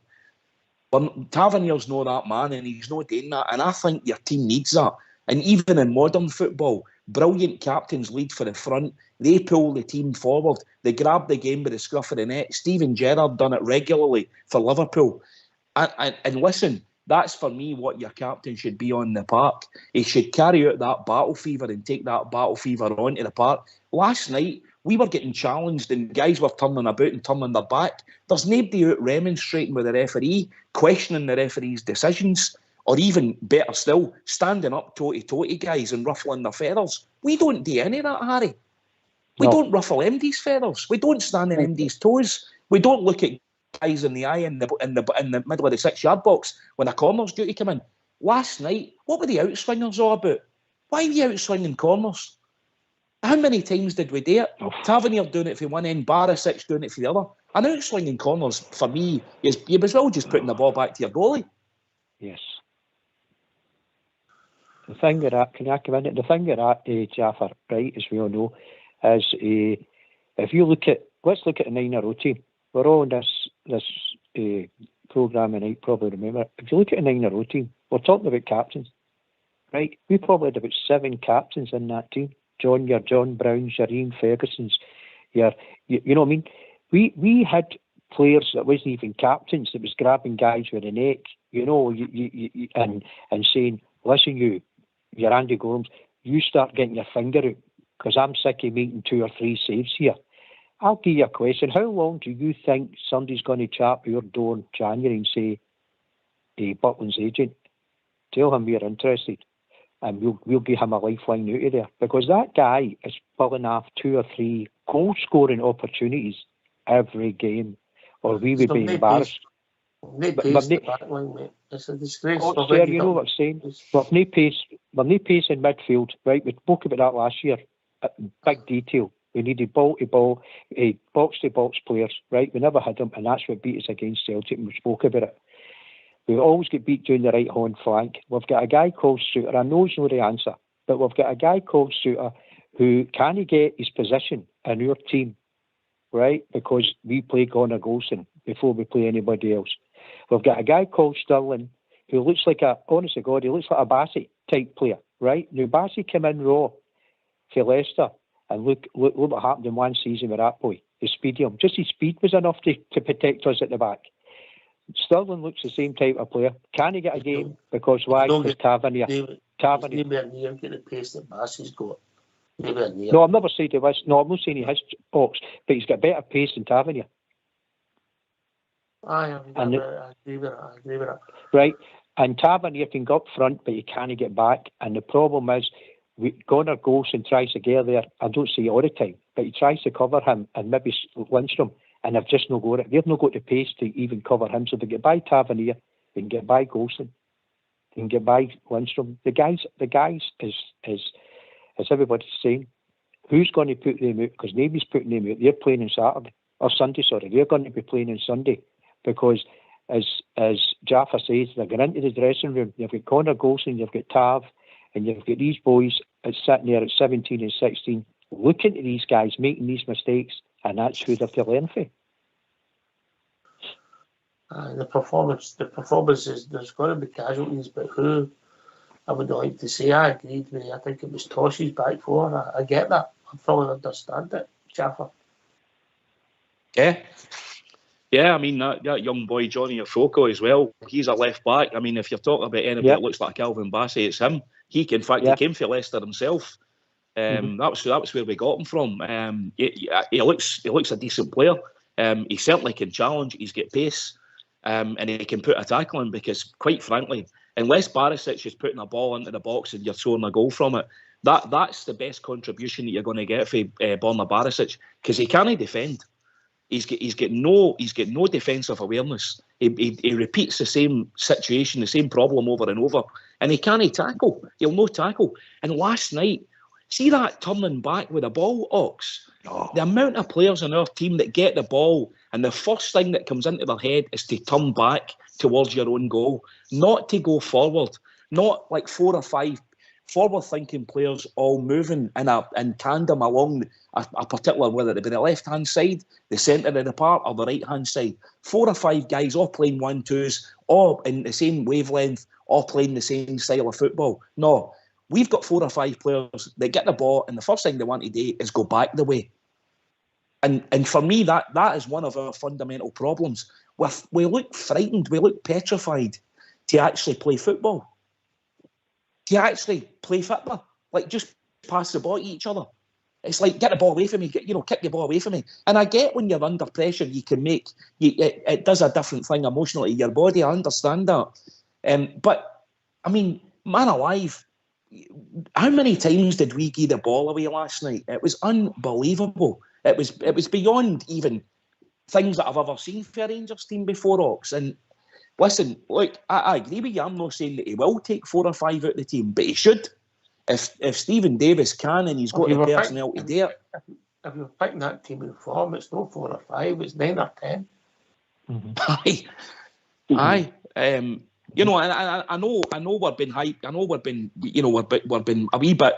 Speaker 2: But Tavernier's not that man, and he's not doing that. And I think your team needs that. And even in modern football, brilliant captains lead for the front. They pull the team forward. They grab the game by the scruff of the neck. Steven Gerrard done it regularly for Liverpool. And listen, that's for me what your captain should be on the park. He should carry out that battle fever and take that battle fever onto the park. Last night, we were getting challenged and guys were turning about and turning their back. There's nobody out remonstrating with the referee, questioning the referee's decisions, or even better still, standing up toe-to-toe guys and ruffling their feathers. We don't do any of that, Harry. We don't ruffle MD's feathers. We don't stand on MD's toes. We don't look at guys in the eye in the middle of the 6-yard box when a corner's due to come in. Last night, what were the outswingers all about? Why were you outswinging corners? How many times did we do it? Tavernier doing it for one end, Barisic doing it for the other. An outswinging corners, for me, is you as well just putting the ball back to your goalie.
Speaker 11: Yes. The thing that can I come in? The thing that Jaffa, right, as we all know, is if you let's look at a 9-0 team. We're all on this programme, and I probably remember. If you look at a 9-0 team, we're talking about captains, right? We probably had about 7 captains in that team. Your John Browns, your Ian Ferguson's, you know what I mean? We had players that wasn't even captains, that was grabbing guys with the neck, and saying, listen, you're Andy Gorhams, you start getting your finger out, because I'm sick of making 2 or 3 saves here. I'll give you a question. How long do you think somebody's going to tap your door in January and say, hey, Buckland's agent, tell him we're interested, and we'll give him a lifeline out of there? Because that guy is pulling off 2 or 3 goal-scoring opportunities every game, or we would be embarrassed.
Speaker 1: It's a disgrace.
Speaker 11: You know what I'm saying? We've no pace in midfield, right? We spoke about that last year. big detail. We needed ball-to-ball, box-to-box players, right? We never had them, and that's what beat us against Celtic, and we spoke about it. We always get beat down the right-hand flank. We've got a guy called Suter. I know he's not the answer, but we've got a guy called Suter who can't get his position in our team, right? Because we play Connor Golson before we play anybody else. We've got a guy called Sterling who looks like honest to God, he looks like a Bassey-type player, right? Now, Bassey came in raw for Leicester. And look what happened in one season with that boy. The speed of him. Just his speed was enough to protect us at the back. Sterling looks the same type of player. Can he get a game? Because why? Because Tavernier.
Speaker 1: Tavernier get the pace that Bassey's got.
Speaker 11: No, I've never said he was. No, I'm not saying he has box, but he's got better pace than Tavernier.
Speaker 1: I agree with that.
Speaker 11: Right. And Tavernier can go up front, but he can't get back. And the problem is, Connor Golson tries to get there. I don't see it all the time, but he tries to cover him and maybe Lindstrom, and they've just not got it. They've not got the pace to even cover him. So they get by Tavernier, they can get by Golson, they can get by Lindstrom. The guys, as everybody's saying, who's going to put them out? Because nobody's putting them out. They're playing on Saturday or Sunday. Sorry, they're going to be playing on Sunday because, as Jaffa says, they're going into the dressing room. You've got Connor Golson, you've got Tav. And you've got these boys sitting there at 17 and 16, looking at these guys making these mistakes, and that's who they're to learn from.
Speaker 1: The performances, there's going to be casualties, but who? I would like to say I agreed with you. I think it was Tosh's back four. I get that. I fully understand it, Jaffa.
Speaker 2: Yeah, I mean, that young boy, Johnny Afoko as well, he's a left back. I mean, if you're talking about anybody that looks like Calvin Bassey, it's him. He came for Leicester himself. That was where we got him from. He looks a decent player. He certainly can challenge. He's got pace, and he can put a tackle in. Because quite frankly, unless Barisic is putting a ball into the box and you're throwing a goal from it, that's the best contribution that you're going to get from Borna Barisic, because he can't defend. He's got no defensive awareness. He repeats the same situation, the same problem over and over, and he can't tackle. He'll no tackle. And last night, see that turning back with the ball, Ox? Oh. The amount of players on our team that get the ball and the first thing that comes into their head is to turn back towards your own goal, not to go forward. Not like 4 or 5 forward-thinking players all moving in tandem along a particular, whether it be the left-hand side, the centre of the park, or the right-hand side. 4 or 5 guys all playing 1-2s, all in the same wavelength, all playing the same style of football. No, we've got 4 or 5 players that get the ball, and the first thing they want to do is go back the way. And for me, that is one of our fundamental problems. We look frightened, we look petrified to actually play football. To actually play football, like just pass the ball to each other. It's like, get the ball away from me, kick the ball away from me. And I get when you're under pressure, you can it does a different thing emotionally to your body. I understand that. But I mean, man alive, how many times did we give the ball away last night? It was unbelievable. It was beyond even things that I've ever seen for a Rangers team before, Ox. And listen, look, I agree with you. I'm not saying that he will take 4 or 5 out of the team, but he should. If Stephen Davis can and he's got the personnel to do it.
Speaker 1: If you're picking that team in form, it's not 4 or 5, it's 9 or 10.
Speaker 2: Mm-hmm. Aye. You know, I know we've been hyped. I know we've been a wee bit.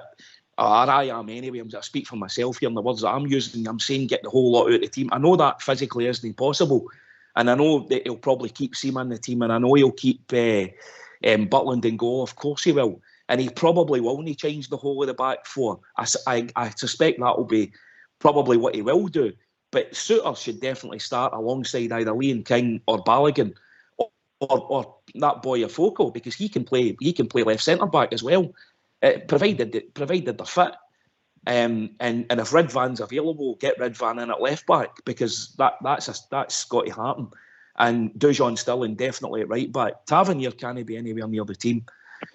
Speaker 2: I am anyway. I speak for myself here in the words that I'm using. I'm saying get the whole lot out of the team. I know that physically isn't possible. And I know that he'll probably keep Seaman in the team, and I know he'll keep Butland in goal. Of course he will. And he probably will only change the whole of the back four. I suspect that will be probably what he will do. But Suter should definitely start alongside either Liam King or Balogun or that boy Afoko, because he can play left centre back as well, provided they're fit. And if Ridvan's available, get Ridvan in at left back, because that's got to happen. And Dujon Sterling definitely at right back. Tavernier can't be anywhere near the team,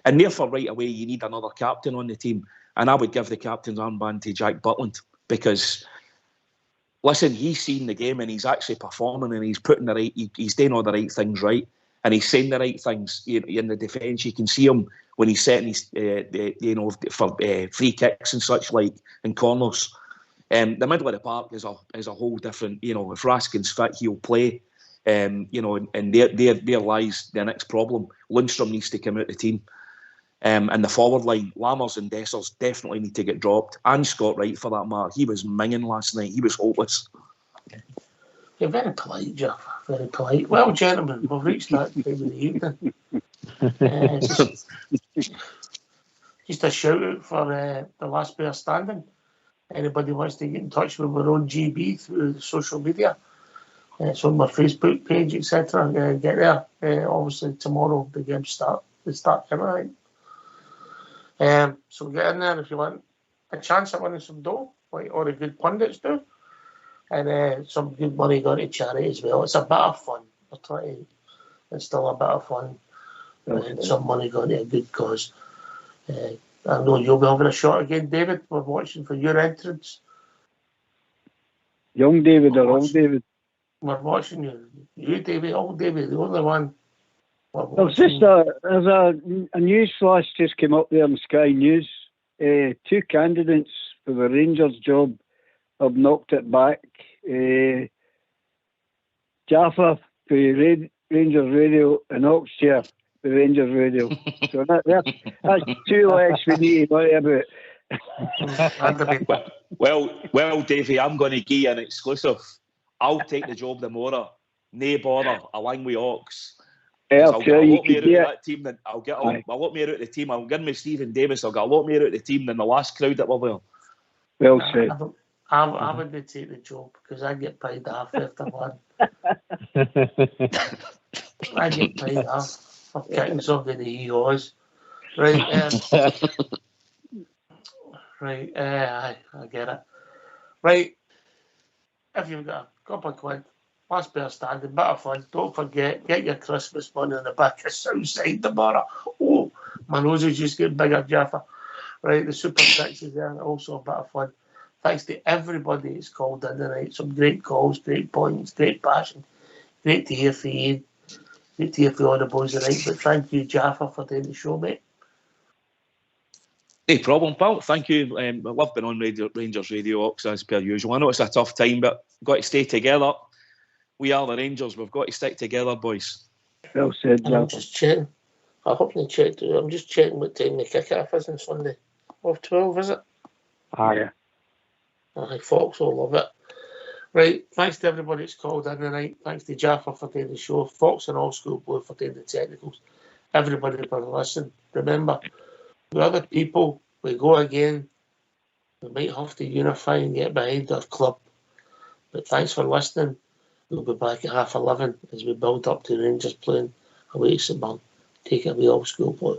Speaker 2: and therefore right away you need another captain on the team. And I would give the captain's armband to Jack Butland, because listen, he's seen the game and he's actually performing and he's doing all the right things right. and he's saying the right things. In the defence, you can see him when he's setting his, for free kicks and such like, and corners. The middle of the park is a whole different. If Raskin's fit, he'll play. And there lies the next problem. Lundstrom needs to come out the team. And the forward line, Lammers and Dessers definitely need to get dropped. And Scott Wright, for that matter. He was minging last night. He was hopeless.
Speaker 1: You're very polite, Jeff. Very polite. Well, gentlemen, we've reached that time of the evening. Just a shout out for the last pair standing. Anybody wants to get in touch with our own GB through social media, it's on my Facebook page, etc. Get there. Obviously, tomorrow the games start. They start tonight. So get in there if you want a chance at winning some dough, like all the good pundits do, and some good money going to charity as well. It's a bit of fun. I tell you, it's still a bit of fun, and some money going to a good cause. I know you'll be having a shot again, David. We're watching for your entrance.
Speaker 6: Young David or old David?
Speaker 1: We're watching you. You, David, old David, the only one.
Speaker 6: There's just a news flash just came up there on Sky News. 2 candidates for the Rangers job have knocked it back. Jaffa for Rangers Radio and Oxchair for Rangers Radio. So that's 2 less we need to worry about.
Speaker 2: Well, Davey, I'm going to give you an exclusive. I'll take the job tomorrow. Nae bother, along with Ox. I'll get a lot more out of that team than I'll get a lot more out of the team. I'm getting with Stephen Davis. I'll get a lot more out of the team than the last crowd that were there.
Speaker 6: Well said.
Speaker 1: I wouldn't take the job because I get paid half after one. I get paid half for kicking something the EOs. Right. Right. I get it. Right. If you've got a couple of quid, last pair standing, bit of fun. Don't forget, get your Christmas money in the back of Southside tomorrow. Oh, my nose is just getting bigger, Jaffa. Right, the Super Six is there, also a bit of fun. Thanks to everybody that's called in tonight. Some great calls, great points, great passion. Great to hear from you. Great to hear from all the boys tonight. But thank you, Jaffa, for doing the show, mate.
Speaker 2: No problem, pal. Thank you. I love being on Rangers Radio, Ox, as per usual. I know it's a tough time, but got to stay together. We are the Rangers. We've got to stick together, boys.
Speaker 6: Well said, Jaffa.
Speaker 1: I'm just checking. I hope they checked. I'm just checking what time the kick-off is on Sunday. 12, is it?
Speaker 6: Yeah.
Speaker 1: Aye, Fox will love it. Right, thanks to everybody that's called in tonight. Thanks to Jaffa for doing the show. Fox and All School Boy for doing the technicals. Everybody for listening. Remember, with other people, we go again. We might have to unify and get behind our club. But thanks for listening. We'll be back at 11:30 as we build up to Rangers playing away to St Mirren. Take it away, All School Boy.